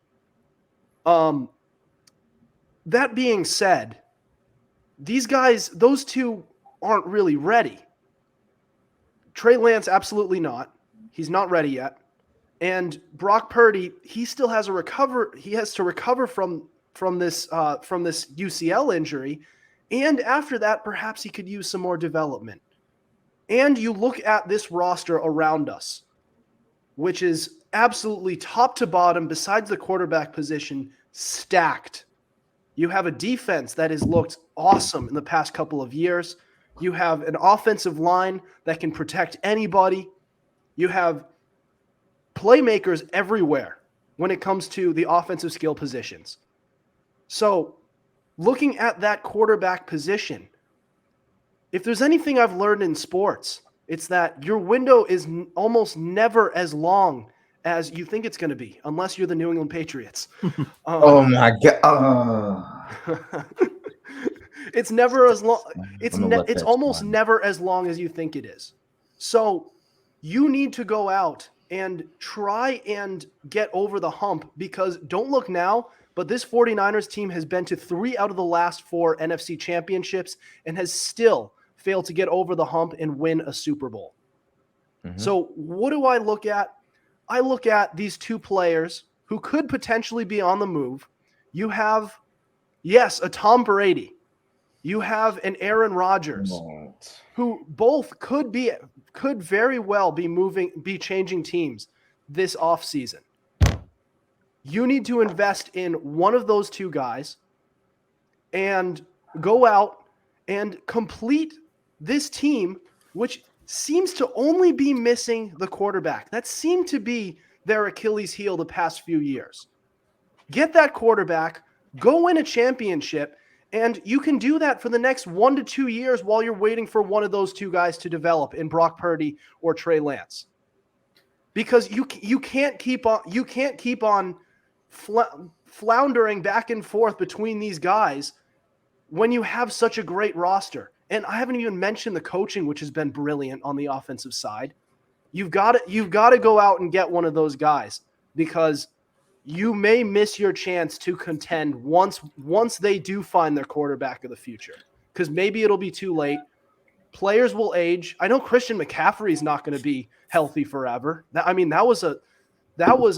That being said, these guys, those two aren't really ready. Trey Lance, absolutely not. He's not ready yet. And Brock Purdy, he still has to recover from this UCL injury. And after that, perhaps he could use some more development. And you look at this roster around us, which is absolutely top to bottom, besides the quarterback position, stacked. You have a defense that has looked awesome in the past couple of years. You have an offensive line that can protect anybody. You have playmakers everywhere when it comes to the offensive skill positions. So, looking at that quarterback position, if there's anything I've learned in sports, it's that your window is almost never as long as you think it's going to be, unless you're the New England Patriots. Oh my God! It's never as long. It's almost never as long as you think it is. So you need to go out and try and get over the hump, because don't look now, but this 49ers team has been to 3 out of the last 4 NFC championships and has still failed to get over the hump and win a Super Bowl. Mm-hmm. So what do I look at? I look at these two players who could potentially be on the move. You have, yes, a Tom Brady. You have an Aaron Rodgers, who both could very well be changing teams this offseason. You need to invest in one of those two guys and go out and complete this team, which seems to only be missing the quarterback. That seemed to be their Achilles heel the past few years. Get that quarterback, go win a championship, and you can do that for the next 1 to 2 years while you're waiting for one of those two guys to develop in Brock Purdy or Trey Lance. Because you can't keep on floundering back and forth between these guys when you have such a great roster. And I haven't even mentioned the coaching, which has been brilliant on the offensive side. You've got to go out and get one of those guys, because you may miss your chance to contend once they do find their quarterback of the future, because maybe it'll be too late. Players will age. I know Christian McCaffrey is not going to be healthy forever. That was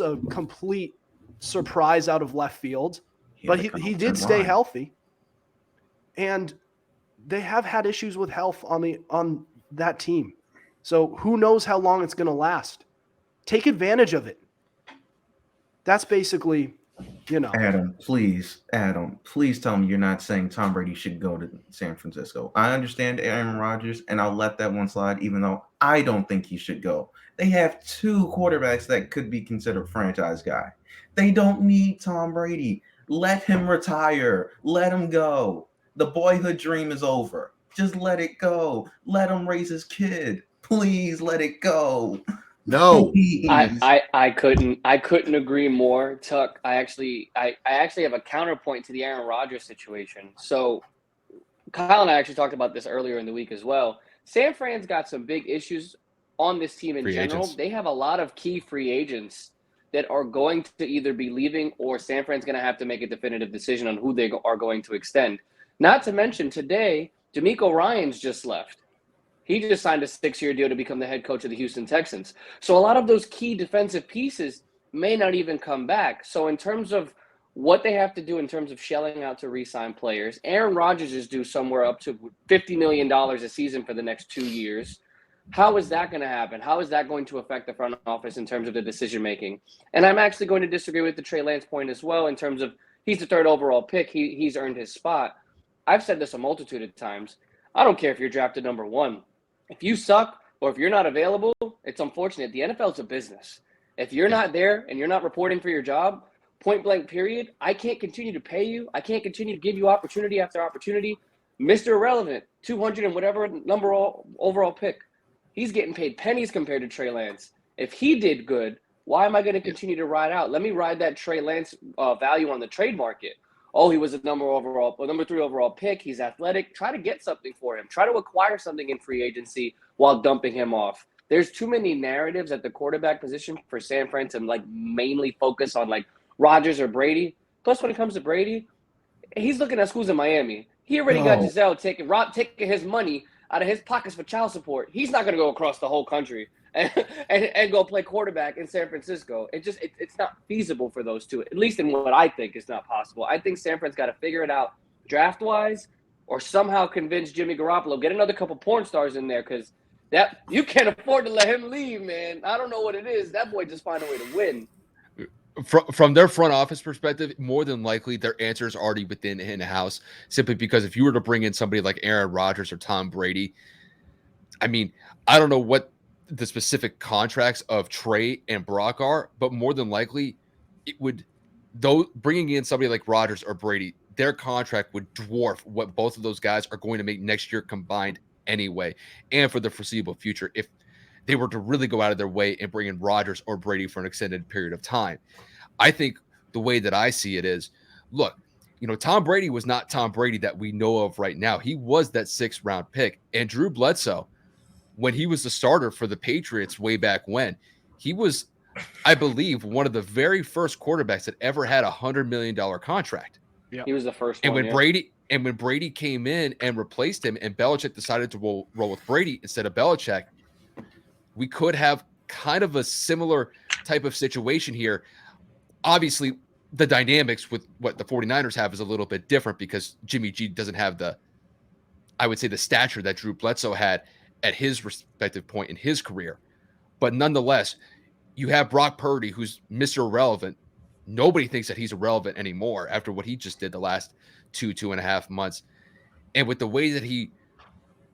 a complete surprise out of left field, but he did stay healthy. And they have had issues with health on that team. So who knows how long it's going to last. Take advantage of it. That's basically, Adam, please tell me you're not saying Tom Brady should go to San Francisco. I understand Aaron Rodgers, and I'll let that one slide, even though I don't think he should go. They have 2 quarterbacks that could be considered franchise guy. They don't need Tom Brady. Let him retire. Let him go. The boyhood dream is over. Just let it go. Let him raise his kid. Please let it go. No, I couldn't agree more, Tuck. I actually have a counterpoint to the Aaron Rodgers situation. So Kyle and I actually talked about this earlier in the week as well. San Fran's got some big issues on this team in Free general. agents. They have a lot of key free agents that are going to either be leaving or San Fran's going to have to make a definitive decision on who they are going to extend. Not to mention today, D'Amico Ryans just left. He just signed a 6-year deal to become the head coach of the Houston Texans. So a lot of those key defensive pieces may not even come back. So in terms of what they have to do in terms of shelling out to re-sign players, Aaron Rodgers is due somewhere up to $50 million a season for the next 2 years. How is that going to happen? How is that going to affect the front office in terms of the decision-making? And I'm actually going to disagree with the Trey Lance point as well in terms of he's the third overall pick. He's earned his spot. I've said this a multitude of times. I don't care if you're drafted number 1. If you suck or if you're not available, it's unfortunate. The NFL is a business. If you're not there and you're not reporting for your job, point blank period, I can't continue to pay you. I can't continue to give you opportunity after opportunity. Mr. Irrelevant, 200 and whatever number overall pick. He's getting paid pennies compared to Trey Lance. If he did good, why am I going to continue to ride out? Let me ride that Trey Lance value on the trade market. Oh, he was a number 3 overall pick. He's athletic. Try to get something for him. Try to acquire something in free agency while dumping him off. There's too many narratives at the quarterback position for San Fran to mainly focus on Rodgers or Brady. Plus, when it comes to Brady, he's looking at schools in Miami. He already got Giselle taking his money out of his pockets for child support. He's not going to go across the whole country and go play quarterback in San Francisco. It's not feasible for those two, at least in what I think is not possible. I think San Fran's got to figure it out draft-wise or somehow convince Jimmy Garoppolo, get another couple porn stars in there because that you can't afford to let him leave, man. I don't know what it is. That boy just find a way to win. From their front office perspective, more than likely their answer is already within in-house, simply because if you were to bring in somebody like Aaron Rodgers or Tom Brady, I mean, I don't know what the specific contracts of Trey and Brock are, but more than likely it would, though, bringing in somebody like Rodgers or Brady, their contract would dwarf what both of those guys are going to make next year combined anyway, and for the foreseeable future if they were to really go out of their way and bring in Rodgers or Brady for an extended period of time. I think the way that I see it is, look, Tom Brady was not Tom Brady that we know of right now. He was that 6th round pick. And Drew Bledsoe, when he was the starter for the Patriots way back when, he was, I believe, one of the very first quarterbacks that ever had a $100 million contract. Yeah. He was the first and one. When Brady came in and replaced him and Belichick decided to roll with Brady instead of Belichick, we could have kind of a similar type of situation here. Obviously, the dynamics with what the 49ers have is a little bit different because Jimmy G doesn't have the stature that Drew Bledsoe had at his respective point in his career. But nonetheless, you have Brock Purdy, who's Mr. Irrelevant. Nobody thinks that he's irrelevant anymore after what he just did the last 2.5 months. And with the way that he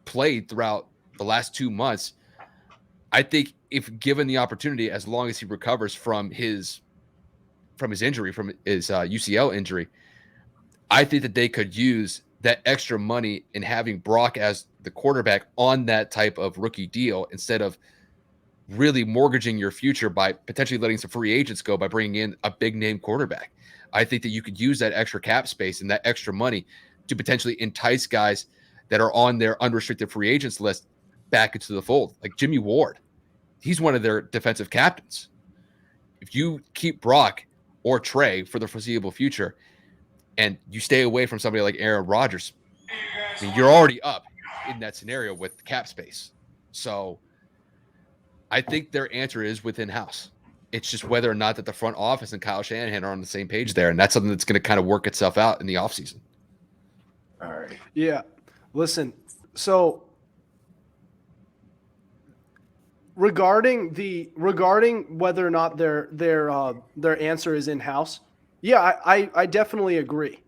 played throughout the last 2 months, I think if given the opportunity, as long as he recovers from his injury, from his UCL injury, I think that they could use that extra money in having Brock as the quarterback on that type of rookie deal instead of really mortgaging your future by potentially letting some free agents go by bringing in a big name quarterback. I think that you could use that extra cap space and that extra money to potentially entice guys that are on their unrestricted free agents list back into the fold, like Jimmy Ward. He's one of their defensive captains. If you keep Brock or Trey for the foreseeable future and you stay away from somebody like Aaron Rodgers, I mean, you're already up in that scenario with cap space. So I think their answer is within house. It's just whether or not that the front office and Kyle Shanahan are on the same page there. And that's something that's going to kind of work itself out in the offseason. All right. Yeah. Listen, so regarding whether or not their answer is in-house, yeah, I definitely agree.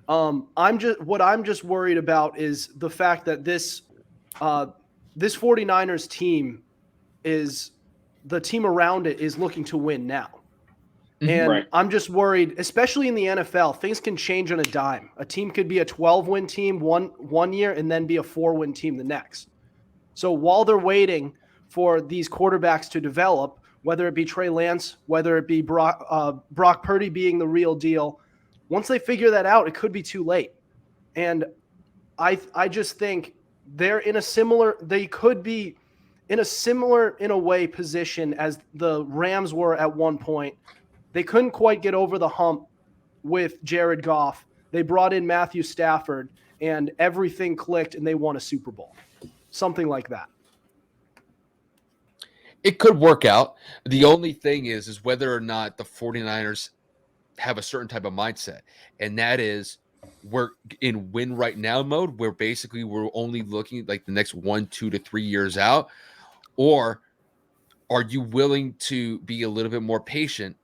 I'm just worried about is the fact that this 49ers team is the team around it is looking to win now. And Right. I'm just worried, especially in the NFL, things can change on a dime. A team could be a 12-win team one year and then be a 4-win team the next. So while they're waiting for these quarterbacks to develop, whether it be Trey Lance, whether it be Brock Purdy being the real deal, once they figure that out, it could be too late. And I just think they could be in a similar, in a way, position as the Rams were at one point. They couldn't quite get over the hump with Jared Goff. They brought in Matthew Stafford, and everything clicked, and they won a Super Bowl. Something like that. It could work out. The only thing is whether or not the 49ers have a certain type of mindset, and that is we're in win right now mode, where basically we're only looking like the next 1, 2 to 3 years out, or are you willing to be a little bit more patient,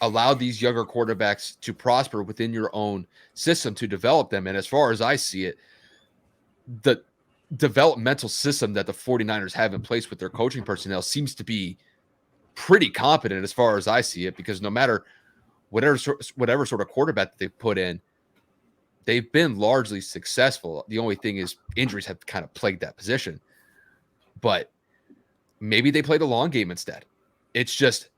allow these younger quarterbacks to prosper within your own system to develop them? And as far as I see it, the developmental system that the 49ers have in place with their coaching personnel seems to be pretty competent as far as I see it, because no matter whatever sort of quarterback that they put in, they've been largely successful. The only thing is injuries have kind of plagued that position. But maybe they play the long game instead. It's just,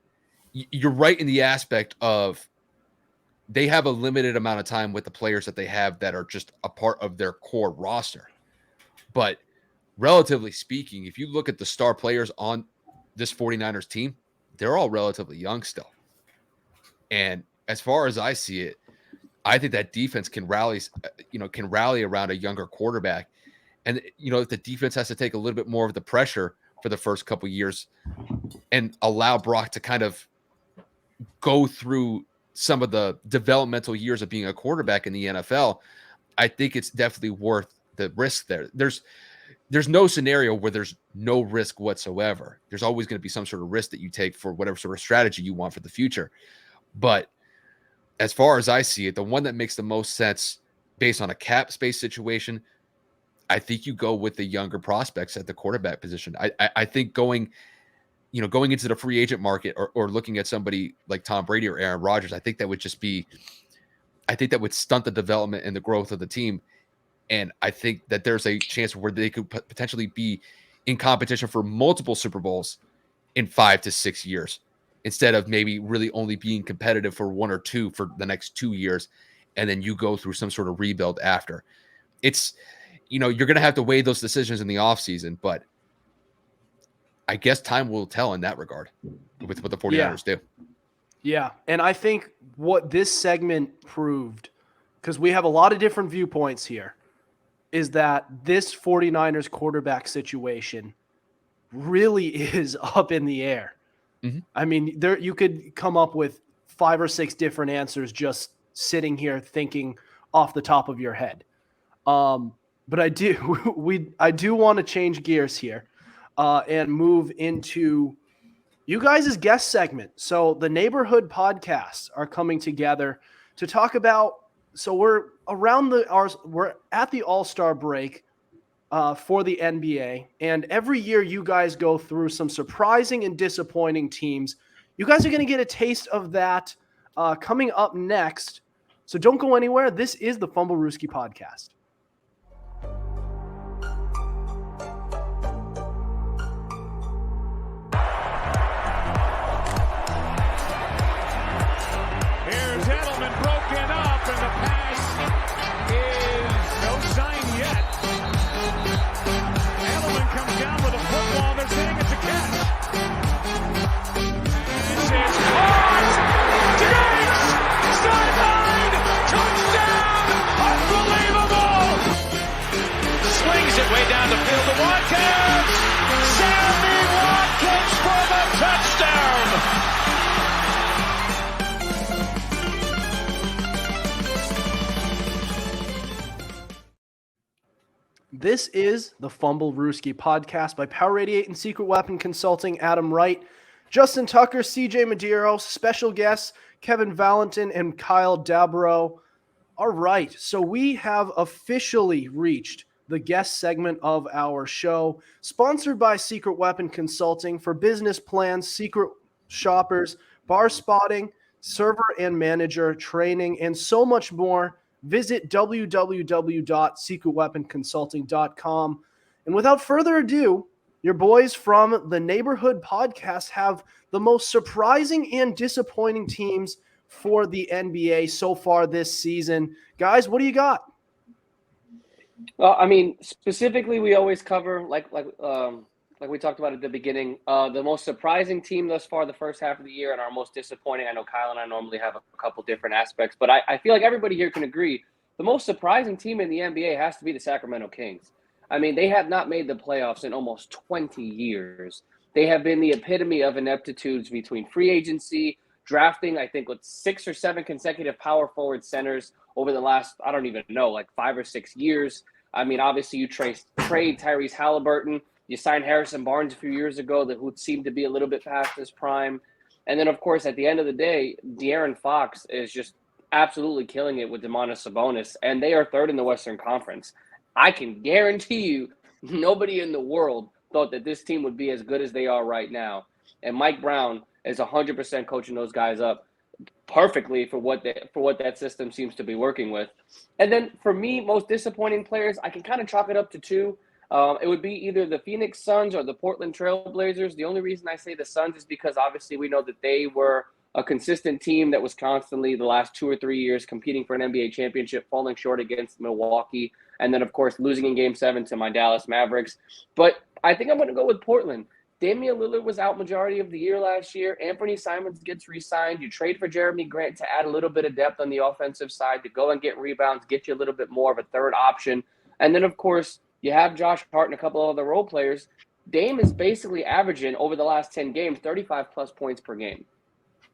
you're right in the aspect of they have a limited amount of time with the players that they have that are just a part of their core roster. But relatively speaking, if you look at the star players on this 49ers team, they're all relatively young still. And as far as I see it, I think that defense can rally around a younger quarterback. And, if the defense has to take a little bit more of the pressure for the first couple of years and allow Brock to kind of go through some of the developmental years of being a quarterback in the NFL, I think it's definitely worth the risk there. There's no scenario where there's no risk whatsoever. There's always going to be some sort of risk that you take for whatever sort of strategy you want for the future. But as far as I see it, the one that makes the most sense based on a cap space situation, I think you go with the younger prospects at the quarterback position. I think going into the free agent market or looking at somebody like Tom Brady or Aaron Rodgers, I think that would stunt the development and the growth of the team. And I think that there's a chance where they could potentially be in competition for multiple Super Bowls in 5 to 6 years, instead of maybe really only being competitive for 1 or 2 for the next 2 years. And then you go through some sort of rebuild after. It's, you're going to have to weigh those decisions in the offseason, but I guess time will tell in that regard with what the 49ers do. Yeah. And I think what this segment proved, because we have a lot of different viewpoints here, is that this 49ers quarterback situation really is up in the air. Mm-hmm. I mean, you could come up with 5 or 6 different answers just sitting here thinking off the top of your head. But I do want to change gears here and move into you guys' guest segment. So the neighborhood podcasts are coming together to talk about. So we're at the All-Star break for the NBA, and every year you guys go through some surprising and disappointing teams. You guys are going to get a taste of that coming up next. So don't go anywhere. This is the Fumblerooski podcast. Here's Edelman broken up, and the pass is no sign yet. Edelman comes down with a football. They're saying it's a catch. This is caught. Diggs! Sideline! Touchdown! Unbelievable! Swings it way down the field to Watkins. Sammy Watkins for the touchdown! This is the Fumblerooski podcast by Power 88 and Secret Weapon Consulting. Adam Wright, Justin Tucker, CJ Medeiros, special guests Kevin Valentin and Kyle Dabrow. All right, so we have officially reached the guest segment of our show, sponsored by Secret Weapon Consulting for business plans, secret shoppers, bar spotting, server and manager training, and so much more. Visit www.secretweaponconsulting.com. And without further ado, your boys from the Neighborhood Podcast have the most surprising and disappointing teams for the NBA so far this season. Guys, what do you got? Well, I mean, specifically, we always cover like we talked about at the beginning. The most surprising team thus far, the first half of the year, and our most disappointing. I know Kyle and I normally have a couple different aspects, but I feel like everybody here can agree the most surprising team in the NBA has to be the Sacramento Kings. I mean, they have not made the playoffs in almost 20 years. They have been the epitome of ineptitudes between free agency, drafting, I think, with 6 or 7 consecutive power forward centers over the last, I don't even know, like 5 or 6 years. I mean, obviously, you trade Tyrese Halliburton. You signed Harrison Barnes a few years ago who seemed to be a little bit past his prime. And then, of course, at the end of the day, De'Aaron Fox is just absolutely killing it with Domantas Sabonis, and they are third in the Western Conference. I can guarantee you nobody in the world thought that this team would be as good as they are right now. And Mike Brown is 100% coaching those guys up perfectly for what that system seems to be working with. And then for me, most disappointing players, I can kind of chalk it up to two. It would be either the Phoenix Suns or the Portland Trail Blazers. The only reason I say the Suns is because obviously we know that they were a consistent team that was constantly the last 2 or 3 years competing for an NBA championship, falling short against Milwaukee, and then, of course, losing in Game 7 to my Dallas Mavericks. But I think I'm going to go with Portland. Damian Lillard was out majority of the year last year. Anthony Simons gets re-signed. You trade for Jeremy Grant to add a little bit of depth on the offensive side, to go and get rebounds, get you a little bit more of a third option. And then, of course, you have Josh Hart and a couple of other role players. Dame is basically averaging, over the last 10 games, 35-plus points per game.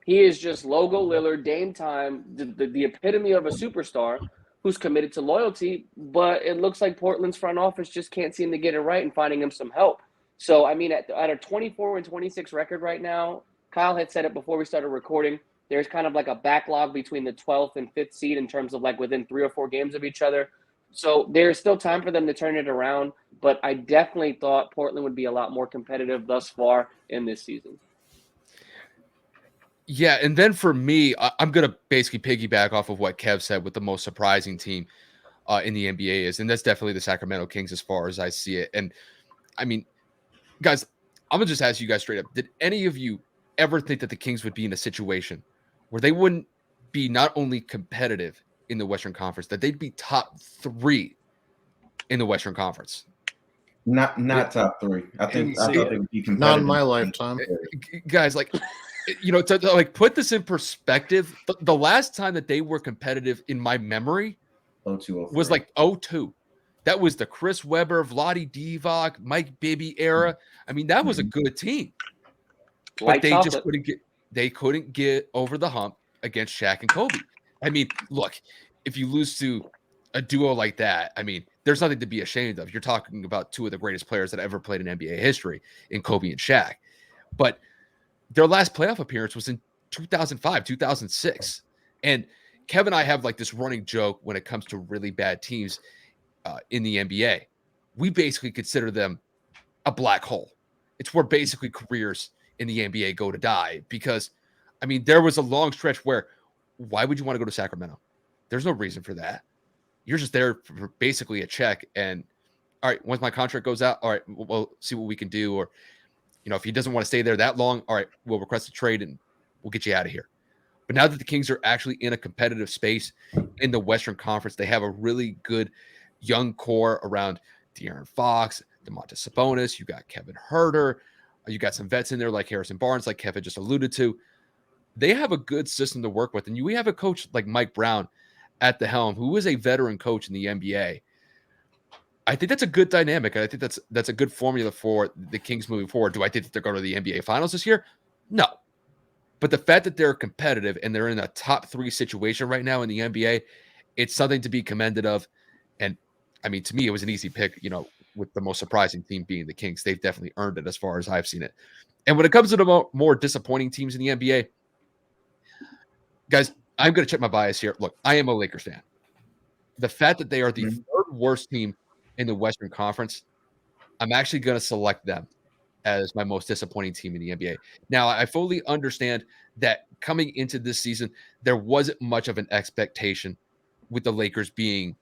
He is just logo Lillard, Dame time, the epitome of a superstar who's committed to loyalty, but it looks like Portland's front office just can't seem to get it right and finding him some help. So, I mean, at a 24-26 record right now, Kyle had said it before we started recording, there's kind of like a backlog between the 12th and 5th seed in terms of like within 3 or 4 games of each other. So there's still time for them to turn it around, but I definitely thought Portland would be a lot more competitive thus far in this season. Yeah, and then for me, I'm going to basically piggyback off of what Kev said with the most surprising team in the NBA is, and that's definitely the Sacramento Kings as far as I see it. And, I mean, guys, I'm going to just ask you guys straight up. Did any of you ever think that the Kings would be in a situation where they wouldn't be not only competitive in the Western Conference, that they'd be top 3 in the Western Conference? Not top 3. I thought they would be competitive. Not in my lifetime. Guys, like, you know, to like put this in perspective, the last time that they were competitive in my memory 02, was like 02. That was the Chris Webber, Vlade Divac, Mike Bibby era. I mean, that was a good team, but they just couldn't get over the hump against Shaq and Kobe. I mean, look, if you lose to a duo like that, I mean, there's nothing to be ashamed of. You're talking about 2 of the greatest players that ever played in NBA history in Kobe and Shaq. But their last playoff appearance was in 2005, 2006. And Kevin and I have like this running joke when it comes to really bad teams in the NBA. We basically consider them a black hole. It's where basically careers in the NBA go to die because, I mean, there was a long stretch where why would you want to go to Sacramento? There's no reason for that. You're just there for basically a check. And all right, once my contract goes out, all right, we'll see what we can do. Or, you know, if he doesn't want to stay there that long, all right, we'll request a trade and we'll get you out of here. But now that the Kings are actually in a competitive space in the Western Conference, they have a really good young core around De'Aaron Fox, Domantas Sabonis. You got Kevin Huerter. You got some vets in there like Harrison Barnes, like Kevin just alluded to. They have a good system to work with. And we have a coach like Mike Brown at the helm, who is a veteran coach in the NBA. I think that's a good dynamic. And I think that's a good formula for the Kings moving forward. Do I think that they're going to the NBA Finals this year? No. But the fact that they're competitive and they're in a top 3 situation right now in the NBA, it's something to be commended of. And, I mean, to me, it was an easy pick, you know, with the most surprising team being the Kings. They've definitely earned it as far as I've seen it. And when it comes to the more disappointing teams in the NBA, guys, I'm going to check my bias here. Look, I am a Lakers fan. The fact that they are the 3rd worst team in the Western Conference, I'm actually going to select them as my most disappointing team in the NBA. Now, I fully understand that coming into this season, there wasn't much of an expectation with the Lakers being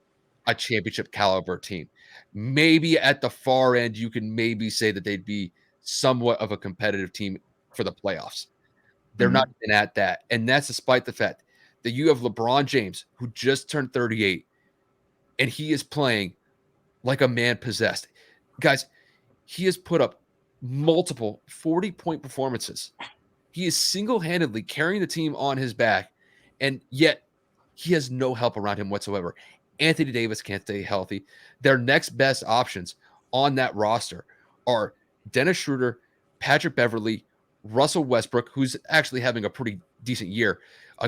a championship caliber team. Maybe at the far end, you can maybe say that they'd be somewhat of a competitive team for the playoffs. They're not even at that. And that's despite the fact that you have LeBron James, who just turned 38, and he is playing like a man possessed. Guys, he has put up multiple 40-point performances. He is single-handedly carrying the team on his back, and yet he has no help around him whatsoever. Anthony Davis can't stay healthy. Their next best options on that roster are Dennis Schroeder, Patrick Beverly, Russell Westbrook, who's actually having a pretty decent year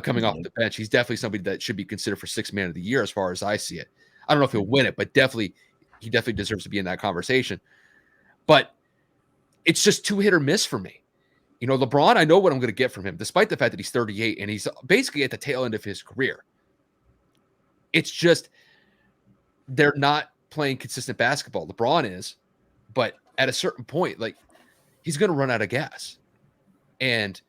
coming off the bench. He's definitely somebody that should be considered for Sixth Man of the Year as far as I see it. I don't know if he'll win it, but he definitely deserves to be in that conversation. But it's just too hit or miss for me. You know, LeBron, I know what I'm going to get from him, despite the fact that he's 38 and he's basically at the tail end of his career. It's just they're not playing consistent basketball. LeBron is, but at a certain point, like, he's going to run out of gas. And,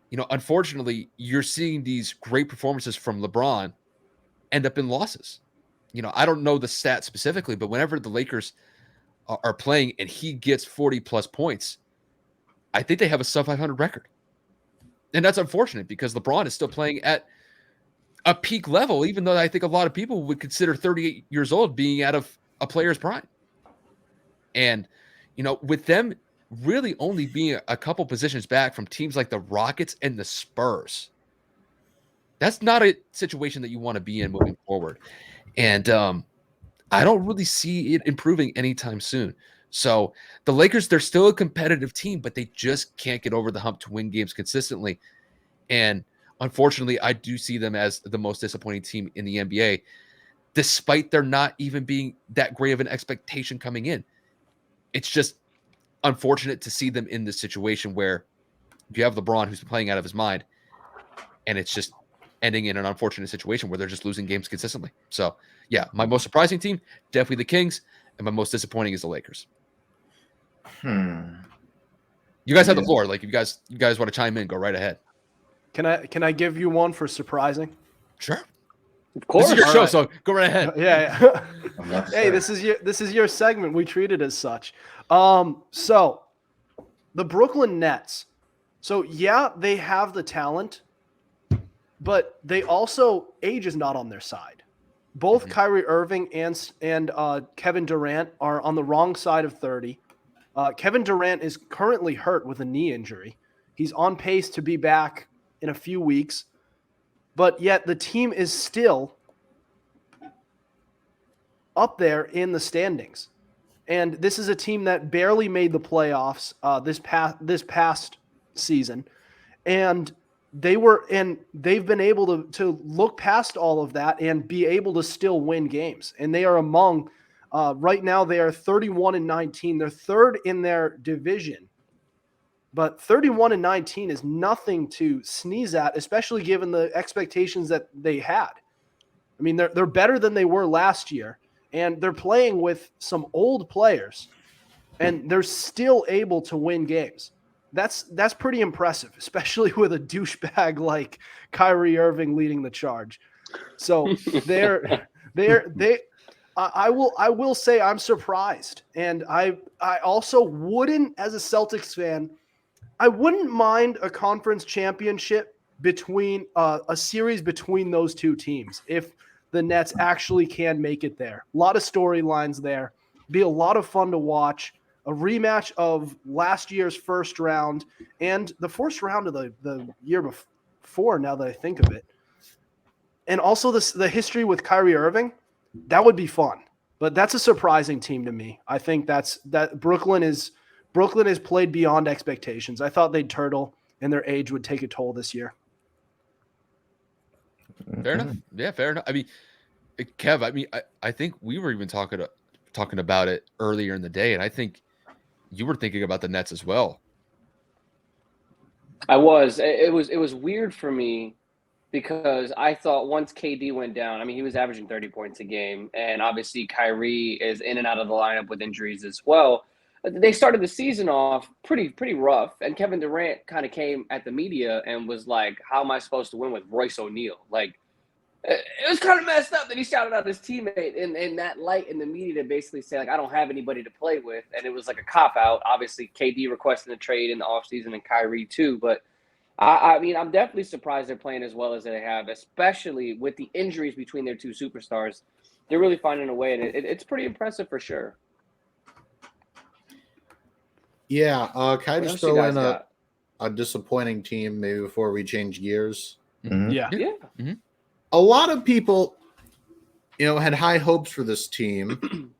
you know, unfortunately, you're seeing these great performances from LeBron end up in losses. You know, I don't know the stat specifically, but whenever the Lakers are playing and he gets 40-plus points, I think they have a sub-500 record. And that's unfortunate because LeBron is still playing at a peak level, even though I think a lot of people would consider 38 years old being out of a player's prime. And, you know, with them really only being a couple positions back from teams like the Rockets and the Spurs, that's not a situation that you want to be in moving forward. And I don't really see it improving anytime soon. So the Lakers, they're still a competitive team, but they just can't get over the hump to win games consistently. And unfortunately, I do see them as the most disappointing team in the NBA, despite there not even being that great of an expectation coming in. It's just unfortunate to see them in this situation where you have LeBron, who's playing out of his mind, and it's just ending in an unfortunate situation where they're just losing games consistently. So, yeah, my most surprising team, definitely the Kings, and my most disappointing is the Lakers. You guys have the floor. Like, if you guys want to chime in, go right ahead. Can I give you one for surprising? Sure. Of course. This is your All show, right. so go right ahead. Yeah. Hey, this is your segment. We treat it as such. So the Brooklyn Nets. So yeah, they have the talent, but they also, age is not on their side. Both Kyrie Irving and Kevin Durant are on the wrong side of 30. Kevin Durant is currently hurt with a knee injury. He's on pace to be back in a few weeks, but yet the team is still up there in the standings. And this is a team that barely made the playoffs this past season. And they've been able to look past all of that and be able to still win games. And they are among right now they are 31-19. They're third in their division. But 31-19 is nothing to sneeze at, especially given the expectations that they had. I mean, they're better than they were last year, and they're playing with some old players, and they're still able to win games. That's pretty impressive, especially with a douchebag like Kyrie Irving leading the charge. So I will say I'm surprised, and I also wouldn't, as a Celtics fan, I wouldn't mind a conference championship between a series between those two teams if the Nets actually can make it there. A lot of storylines there. Be a lot of fun to watch. A rematch of last year's first round and the first round of the year before, now that I think of it. And also the history with Kyrie Irving, that would be fun. But that's a surprising team to me. I think that Brooklyn has played beyond expectations. I thought they'd turtle and their age would take a toll this year. Fair enough. Yeah, fair enough. I mean, Kev, I think we were even talking about it earlier in the day, and I think you were thinking about the Nets as well. I was. It was weird for me because I thought once KD went down, I mean, he was averaging 30 points a game, and obviously Kyrie is in and out of the lineup with injuries as well. They started the season off pretty rough, and Kevin Durant kind of came at the media and was like, how am I supposed to win with Royce O'Neal? Like, it was kind of messed up that he shouted out his teammate in that light in the media to basically say, like, I don't have anybody to play with, and it was like a cop-out. Obviously, KD requesting a trade in the offseason and Kyrie too, but I mean, I'm definitely surprised they're playing as well as they have, especially with the injuries between their two superstars. they're really finding a way, and it's pretty impressive for sure. Yeah, can I What just else you throw guys in got? a disappointing team maybe before we change gears? Mhm. Yeah. Yeah. A lot of people, had high hopes for this team,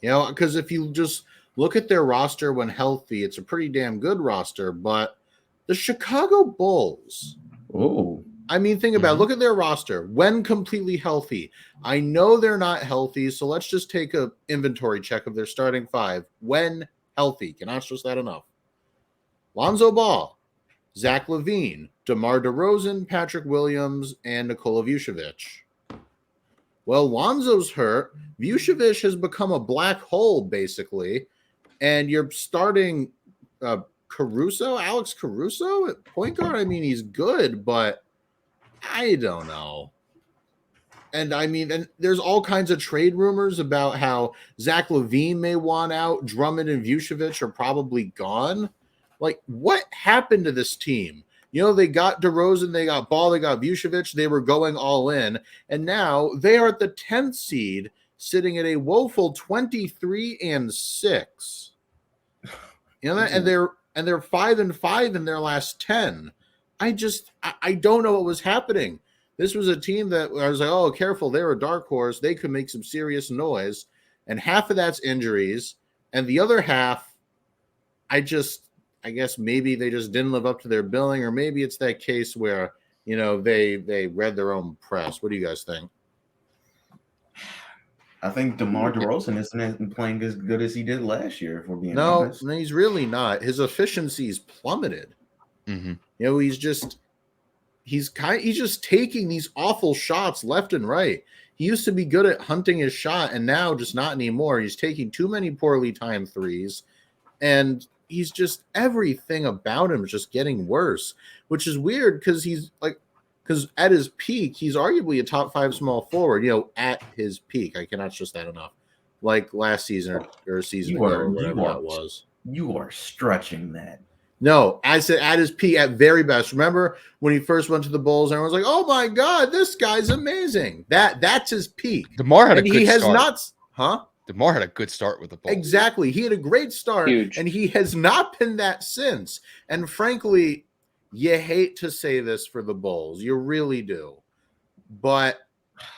because if you just look at their roster when healthy, it's a pretty damn good roster. But the Chicago Bulls, Oh, I mean, think about it. Look at their roster when completely healthy. I know they're not healthy, so let's just take a inventory check of their starting five when healthy. Cannot stress that enough. Lonzo Ball, Zach LaVine, DeMar DeRozan, Patrick Williams, and Nikola Vucevic. Well, Lonzo's hurt. Vucevic has become a black hole, basically. And you're starting Alex Caruso at point guard. I mean, he's good, but I don't know. And I mean, and there's all kinds of trade rumors about how Zach LaVine may want out. Drummond and Vucevic are probably gone. Like, what happened to this team? They got DeRozan, they got Ball, they got Vucevic. They were going all in. And now they are at the 10th seed, sitting at a woeful 23-6. And they're 5-5 in their last 10. I don't know what was happening. This was a team that I was like, oh, careful, they're a dark horse. They could make some serious noise. And half of that's injuries. And the other half, I guess maybe they just didn't live up to their billing, or maybe it's that case where, they read their own press. What do you guys think? I think DeMar DeRozan isn't playing as good as he did last year, if we're being honest. No, he's really not. His efficiency's plummeted. He's just taking these awful shots left and right. He used to be good at hunting his shot, and now just not anymore. He's taking too many poorly timed threes, and he's just, everything about him is just getting worse, which is weird because at his peak, he's arguably a top 5 small forward, at his peak. I cannot stress that enough. Like last season or a season ago or whatever that was. You are stretching that. No, I said at his peak, at very best. Remember when he first went to the Bulls, and everyone's like, "Oh my God, this guy's amazing." That's his peak. DeMar had a good start. He has not, DeMar had a good start with the Bulls. Exactly. He had a great start, and he has not been that since. And frankly, you hate to say this for the Bulls. You really do. But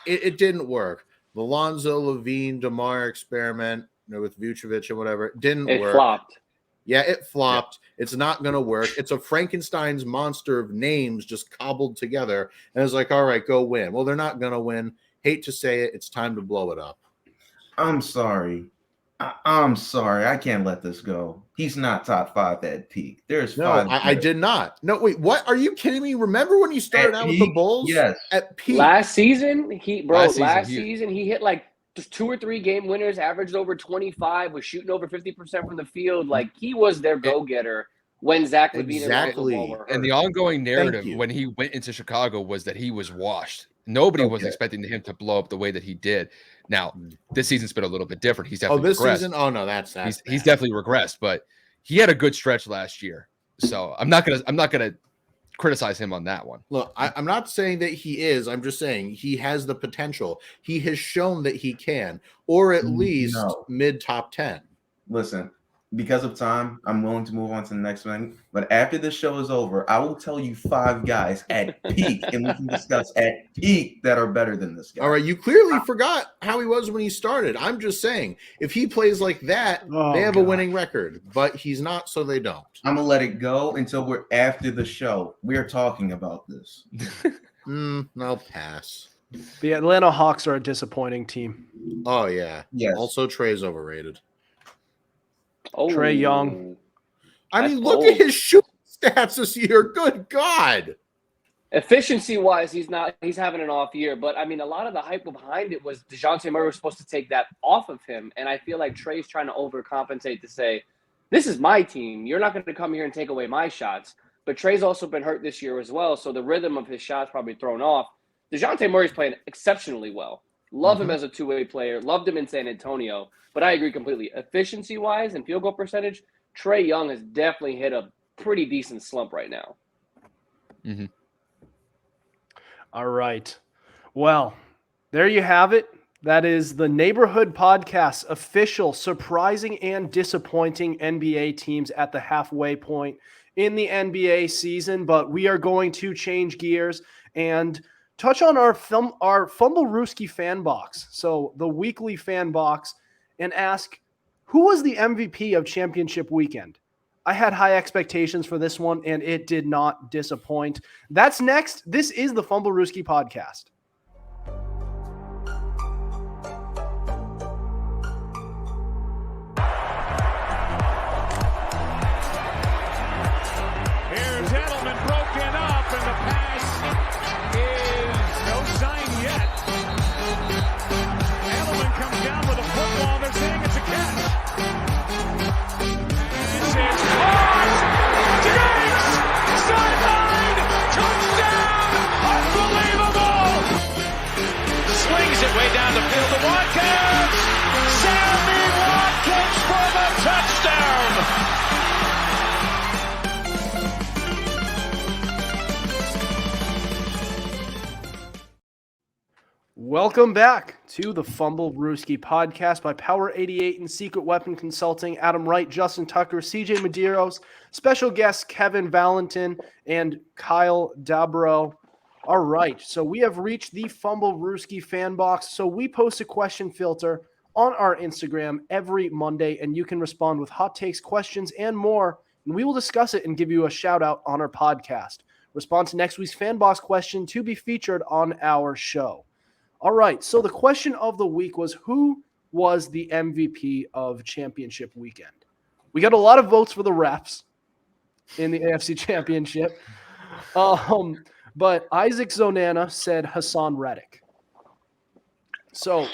it didn't work. The Lonzo, LaVine, DeMar experiment with Vucevic and whatever, it didn't work. It flopped. Yeah, it flopped. Yeah. It's not going to work. It's a Frankenstein's monster of names just cobbled together. And it's like, all right, go win. Well, they're not going to win. Hate to say it. It's time to blow it up. I'm sorry. I'm sorry. I can't let this go. He's not top 5 at peak. There's no, 5. I did not. No, wait, what? Are you kidding me? Remember when you started out with the Bulls? Yes. At peak. Last season, he hit like just 2 or 3 game winners, averaged over 25, was shooting over 50% from the field. Like, he was their go-getter when Zach LaVine exactly. and Lonzo Ball were hurt. And the ongoing narrative when he went into Chicago was that he was washed. Nobody was expecting him to blow up the way that he did. Now, this season's been a little bit different. He's definitely regressed. Season? Oh no, that's he's definitely regressed, but he had a good stretch last year. So I'm not gonna criticize him on that one. Look, I'm not saying that he is. I'm just saying he has the potential. He has shown that he can, or at least mid top 10. Listen, because of time, I'm willing to move on to the next one. But after this show is over, I will tell you 5 guys at peak, and we can discuss at peak that are better than this guy. All right, you clearly forgot how he was when he started. I'm just saying, if he plays like that, they have a winning record. But he's not, so they don't. I'm going to let it go until we're after the show. We're talking about this. I'll pass. The Atlanta Hawks are a disappointing team. Oh, yeah. Yes. Also, Trey's overrated. Trae Young. I mean, look at his shooting stats this year. Good God. Efficiency-wise, he's having an off year. But, I mean, a lot of the hype behind it was DeJounte Murray was supposed to take that off of him. And I feel like Trae's trying to overcompensate to say, this is my team. You're not going to come here and take away my shots. But Trae's also been hurt this year as well, so the rhythm of his shots probably thrown off. DeJounte Murray's playing exceptionally well. Love him as a two-way player. Loved him in San Antonio. But I agree completely. Efficiency-wise and field goal percentage, Trae Young has definitely hit a pretty decent slump right now. All right. Well, there you have it. That is the Neighborhood Podcast, official, surprising and disappointing NBA teams at the halfway point in the NBA season. But we are going to change gears and touch on our Fumblerooski fan box. So the weekly fan box, and ask, who was the MVP of championship weekend? I had high expectations for this one, and it did not disappoint. That's next. This is the Fumblerooski Podcast. Welcome back to the Fumblerooski Podcast by Power 88 and Secret Weapon Consulting. Adam Wright, Justin Tucker, CJ Medeiros, special guests Kevin Valentin and Kyle Dabrow. All right, so we have reached the Fumblerooski fan box. So we post a question filter on our Instagram every Monday, and you can respond with hot takes, questions, and more. And we will discuss it and give you a shout out on our podcast. Respond to next week's fan box question to be featured on our show. All right, so the question of the week was, who was the MVP of championship weekend? We got a lot of votes for the refs in the AFC Championship. But Isaac Zonana said Hassan Reddick. So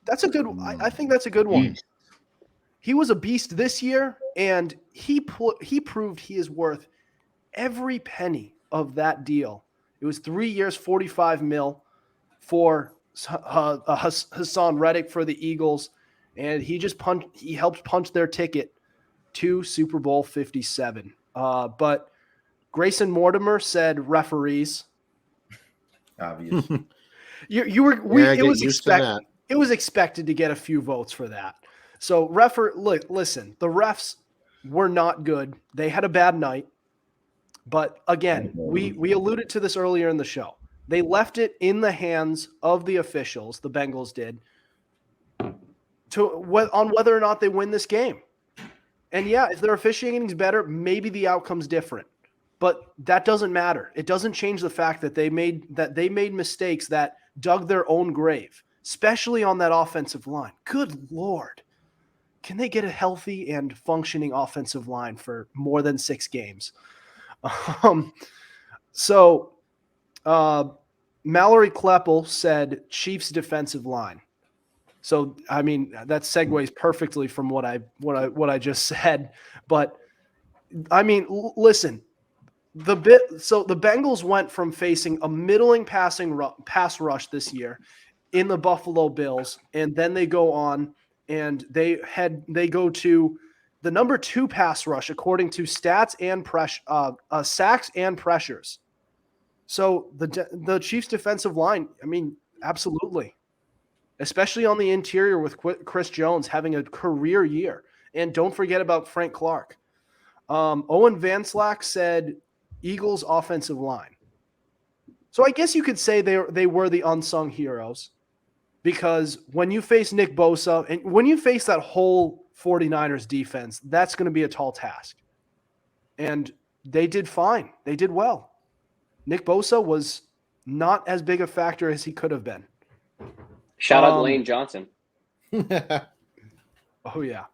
that's a good – I think that's a good one. He was a beast this year, and he proved he is worth every penny of that deal. It was 3 years, $45 million for Hassan Reddick for the Eagles, and he helped punch their ticket to Super Bowl 57. But Grayson Mortimer said referees. Obvious. It was expected to get a few votes for that. So listen, the refs were not good. They had a bad night. But again, we alluded to this earlier in the show. They left it in the hands of the officials, the Bengals did, on whether or not they win this game. And yeah, if their officiating is better, maybe the outcome's different. But that doesn't matter. It doesn't change the fact that they made mistakes that dug their own grave, especially on that offensive line. Good Lord. Can they get a healthy and functioning offensive line for more than 6 games? Mallory Kleppel said Chiefs defensive line. So, I mean, that segues perfectly from what I just said. But, I mean, listen, the Bengals went from facing a middling pass rush this year in the Buffalo Bills, and then they go on and they go to the number 2 pass rush according to stats and sacks and pressures. So the Chiefs defensive line, I mean, absolutely. Especially on the interior with Chris Jones having a career year. And don't forget about Frank Clark. Owen Vanslack said Eagles offensive line. So I guess you could say they were the unsung heroes, because when you face Nick Bosa and when you face that whole 49ers defense, that's going to be a tall task. And they did fine. They did well. Nick Bosa was not as big a factor as he could have been. Shout out Lane Johnson. Oh yeah.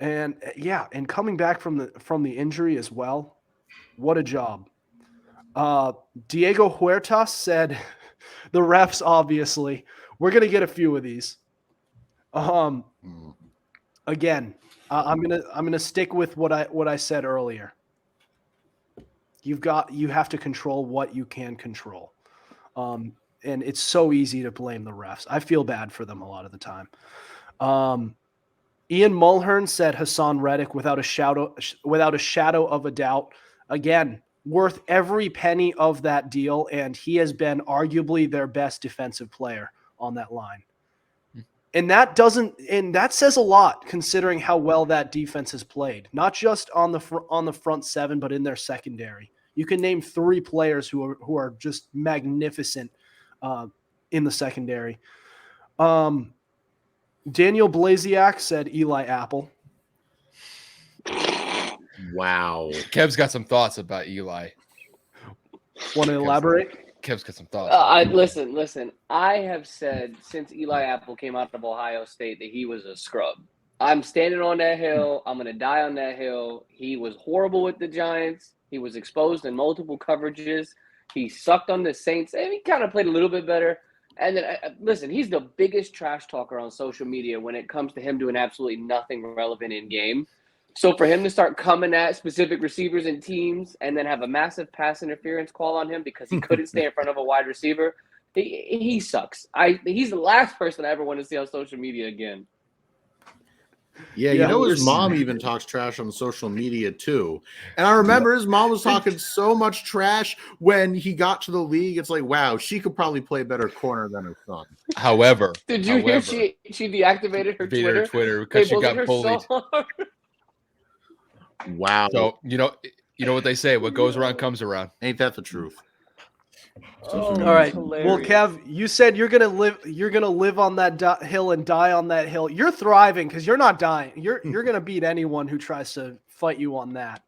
And coming back from the injury as well. What a job. Diego Huertas said the refs, obviously. We're going to get a few of these. Again, I'm going to stick with what I said earlier. You have to control what you can control. And it's so easy to blame the refs. I feel bad for them a lot of the time. Ian Mulhern said Hassan Reddick without a shadow of a doubt. Again, worth every penny of that deal, and he has been arguably their best defensive player on that line. And that says a lot considering how well that defense has played, not just on the front seven, but in their secondary. You can name 3 players who are just magnificent in the secondary. Daniel Blasiak said Eli Apple. Wow. Kev's got some thoughts about Eli. Want to elaborate? Kev's got some thoughts. Listen. I have said since Eli Apple came out of Ohio State that he was a scrub. I'm standing on that hill. I'm going to die on that hill. He was horrible with the Giants. He was exposed in multiple coverages. He sucked on the Saints. And he kind of played a little bit better. And then, listen, he's the biggest trash talker on social media when it comes to him doing absolutely nothing relevant in game. So for him to start coming at specific receivers and teams and then have a massive pass interference call on him because he couldn't stay in front of a wide receiver, he sucks. He's the last person I ever want to see on social media again. Yeah, you know his mom even talks trash on social media too. And I remember his mom was talking so much trash when he got to the league. It's like, wow, she could probably play better corner than her son. However, did you hear she deactivated her Twitter? Because she got bullied. So Wow. So you know what they say: what goes around comes around. Ain't that the truth? All right. Well, Kev, you said you're gonna live on that hill and die on that hill. You're thriving because you're not dying. You're gonna beat anyone who tries to fight you on that.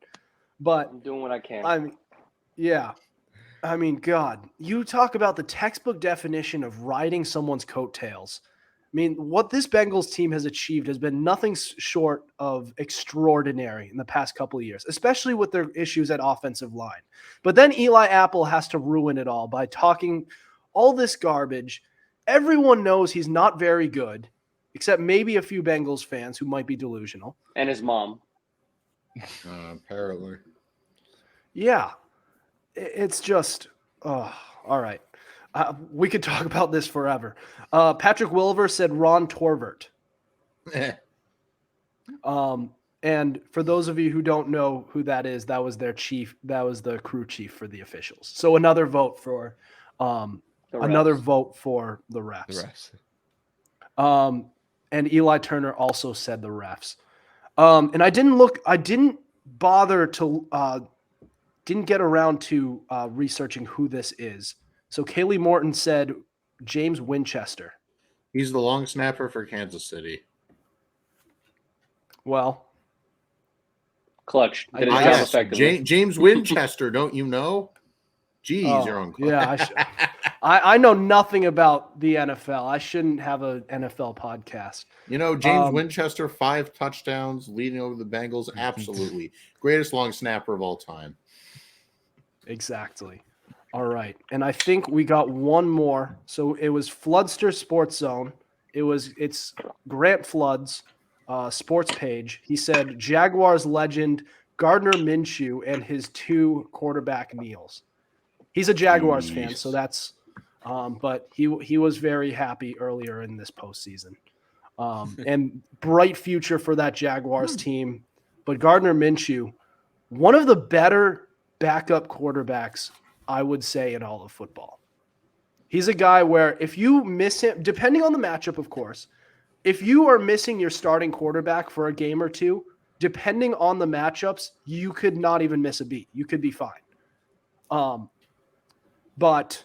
But I'm doing what I can. I mean, God, you talk about the textbook definition of riding someone's coattails. I mean, what this Bengals team has achieved has been nothing short of extraordinary in the past couple of years, especially with their issues at offensive line. But then Eli Apple has to ruin it all by talking all this garbage. Everyone knows he's not very good, except maybe a few Bengals fans who might be delusional. And his mom. Apparently. Yeah. It's just, all right. We could talk about this forever. Patrick Wilver said Ron Torvert. And for those of you who don't know who that is, that was their chief. That was the crew chief for the officials. So another vote for the refs. And Eli Turner also said the refs. And I didn't get around to researching who this is. So Kaylee Morton said James Winchester. He's the long snapper for Kansas City. Well, clutch. Did his job effectively. James Winchester, don't you know? Jeez, you're on clutch. Yeah, I know nothing about the NFL. I shouldn't have an NFL podcast. You know, James Winchester, 5 touchdowns, leading over the Bengals. Absolutely. Greatest long snapper of all time. Exactly. All right. And I think we got one more. So it was Floodster Sports Zone. It's Grant Flood's sports page. He said Jaguars legend Gardner Minshew and his 2 quarterback kneels. He's a Jaguars fan, so that's but he was very happy earlier in this postseason. And bright future for that Jaguars team. But Gardner Minshew, one of the better backup quarterbacks, I would say, in all of football. He's a guy where if you miss him, depending on the matchup, of course, if you are missing your starting quarterback for a game or two, depending on the matchups, you could not even miss a beat. You could be fine. But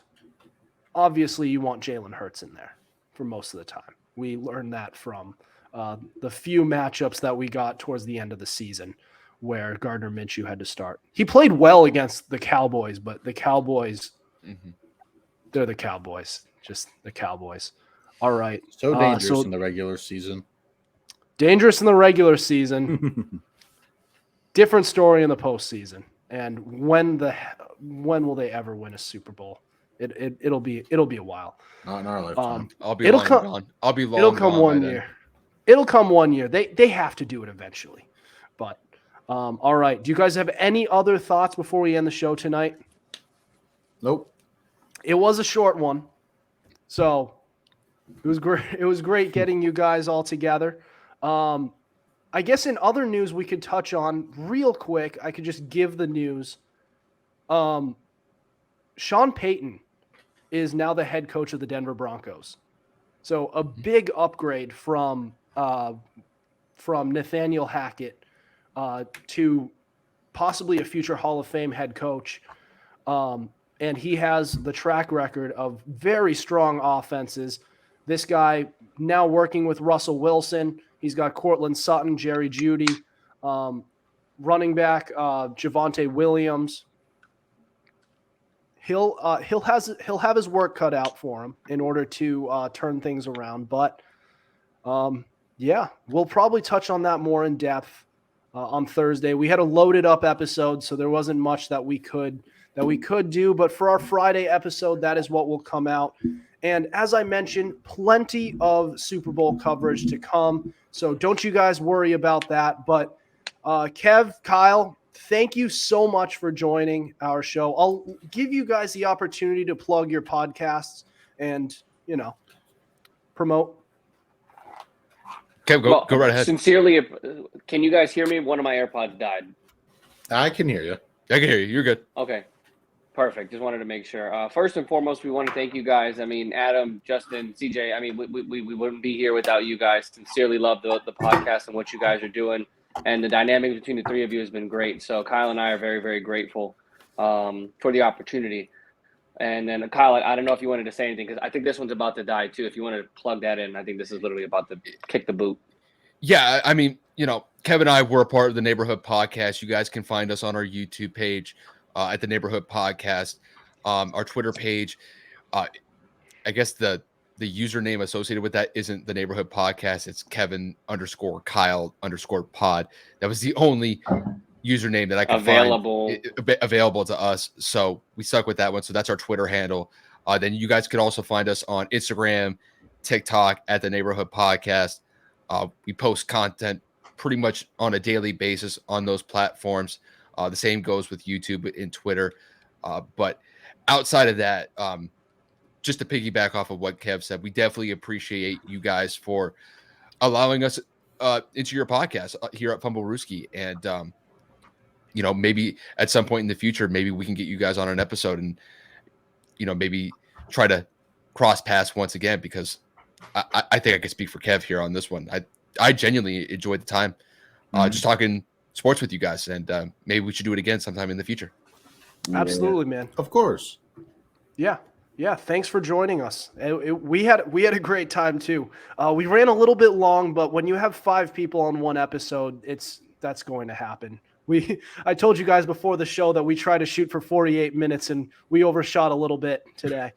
obviously you want Jalen Hurts in there for most of the time. We learned that from the few matchups that we got towards the end of the season where Gardner Minshew had to start. He played well against the Cowboys, but the Cowboys, they're the Cowboys, just the Cowboys. All right. So dangerous in the regular season. Dangerous in the regular season. Different story in the postseason. And when will they ever win a Super Bowl? It'll be a while. Not in our lifetime. I'll be long gone. It'll come one year. It'll come one year. They have to do it eventually. But all right. Do you guys have any other thoughts before we end the show tonight? Nope. It was a short one. So it was great. It was great getting you guys all together. I guess in other news we could touch on real quick. I could just give the news. Sean Payton is now the head coach of the Denver Broncos. So a big upgrade from Nathaniel Hackett to possibly a future Hall of Fame head coach. And he has the track record of very strong offenses. This guy now working with Russell Wilson. He's got Cortland Sutton, Jerry Jeudy, running back Javonte Williams. He'll have his work cut out for him in order to turn things around. But yeah, we'll probably touch on that more in depth on Thursday. We had a loaded up episode, so there wasn't much that we could do. But for our Friday episode, that is what will come out. And as I mentioned, plenty of Super Bowl coverage to come. So don't you guys worry about that. But Kev, Kyle, thank you so much for joining our show. I'll give you guys the opportunity to plug your podcasts and, promote. Okay, go right ahead. Sincerely, can you guys hear me? One of my AirPods died. I can hear you. I can hear you. You're good. Okay. Perfect. Just wanted to make sure. First and foremost, we want to thank you guys. I mean, Adam, Justin, CJ, I mean, we wouldn't be here without you guys. Sincerely love the podcast and what you guys are doing. And the dynamic between the three of you has been great. So Kyle and I are very, very grateful for the opportunity. And then Kyle, I don't know if you wanted to say anything, because I think this one's about to die too. If you want to plug that in, I think this is literally about to kick the boot. Yeah, I mean, Kevin and I were a part of the Neighborhood Podcast. You guys can find us on our YouTube page at the Neighborhood Podcast, our Twitter page. I guess the username associated with that isn't the Neighborhood Podcast. It's Kevin_Kyle_pod. That was the only username that I could find available to us. So we stuck with that one. So that's our Twitter handle. Then you guys could also find us on Instagram, TikTok at the Neighborhood Podcast. We post content pretty much on a daily basis on those platforms. The same goes with YouTube and Twitter. But outside of that, just to piggyback off of what Kev said, we definitely appreciate you guys for allowing us into your podcast here at Fumblerooski. And, maybe at some point in the future, maybe we can get you guys on an episode and, maybe try to cross paths once again, because I think I could speak for Kev here on this one. I genuinely enjoyed the time just talking sports with you guys, and maybe we should do it again sometime in the future. Absolutely, man. Of course. Yeah. Thanks for joining us. We had a great time too. We ran a little bit long, but when you have 5 people on one episode, that's going to happen. I told you guys before the show that we try to shoot for 48 minutes, and we overshot a little bit today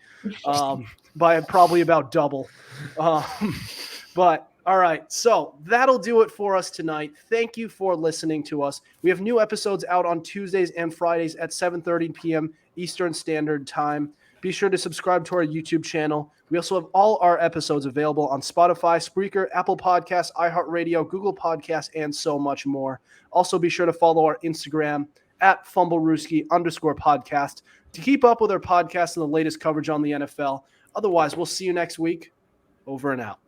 by probably about double. But all right, so that'll do it for us tonight. Thank you for listening to us. We have new episodes out on Tuesdays and Fridays at 7:30 p.m. Eastern Standard Time. Be sure to subscribe to our YouTube channel. We also have all our episodes available on Spotify, Spreaker, Apple Podcasts, iHeartRadio, Google Podcasts, and so much more. Also, be sure to follow our Instagram at Fumblerooski_podcast to keep up with our podcast and the latest coverage on the NFL. Otherwise, we'll see you next week. Over and out.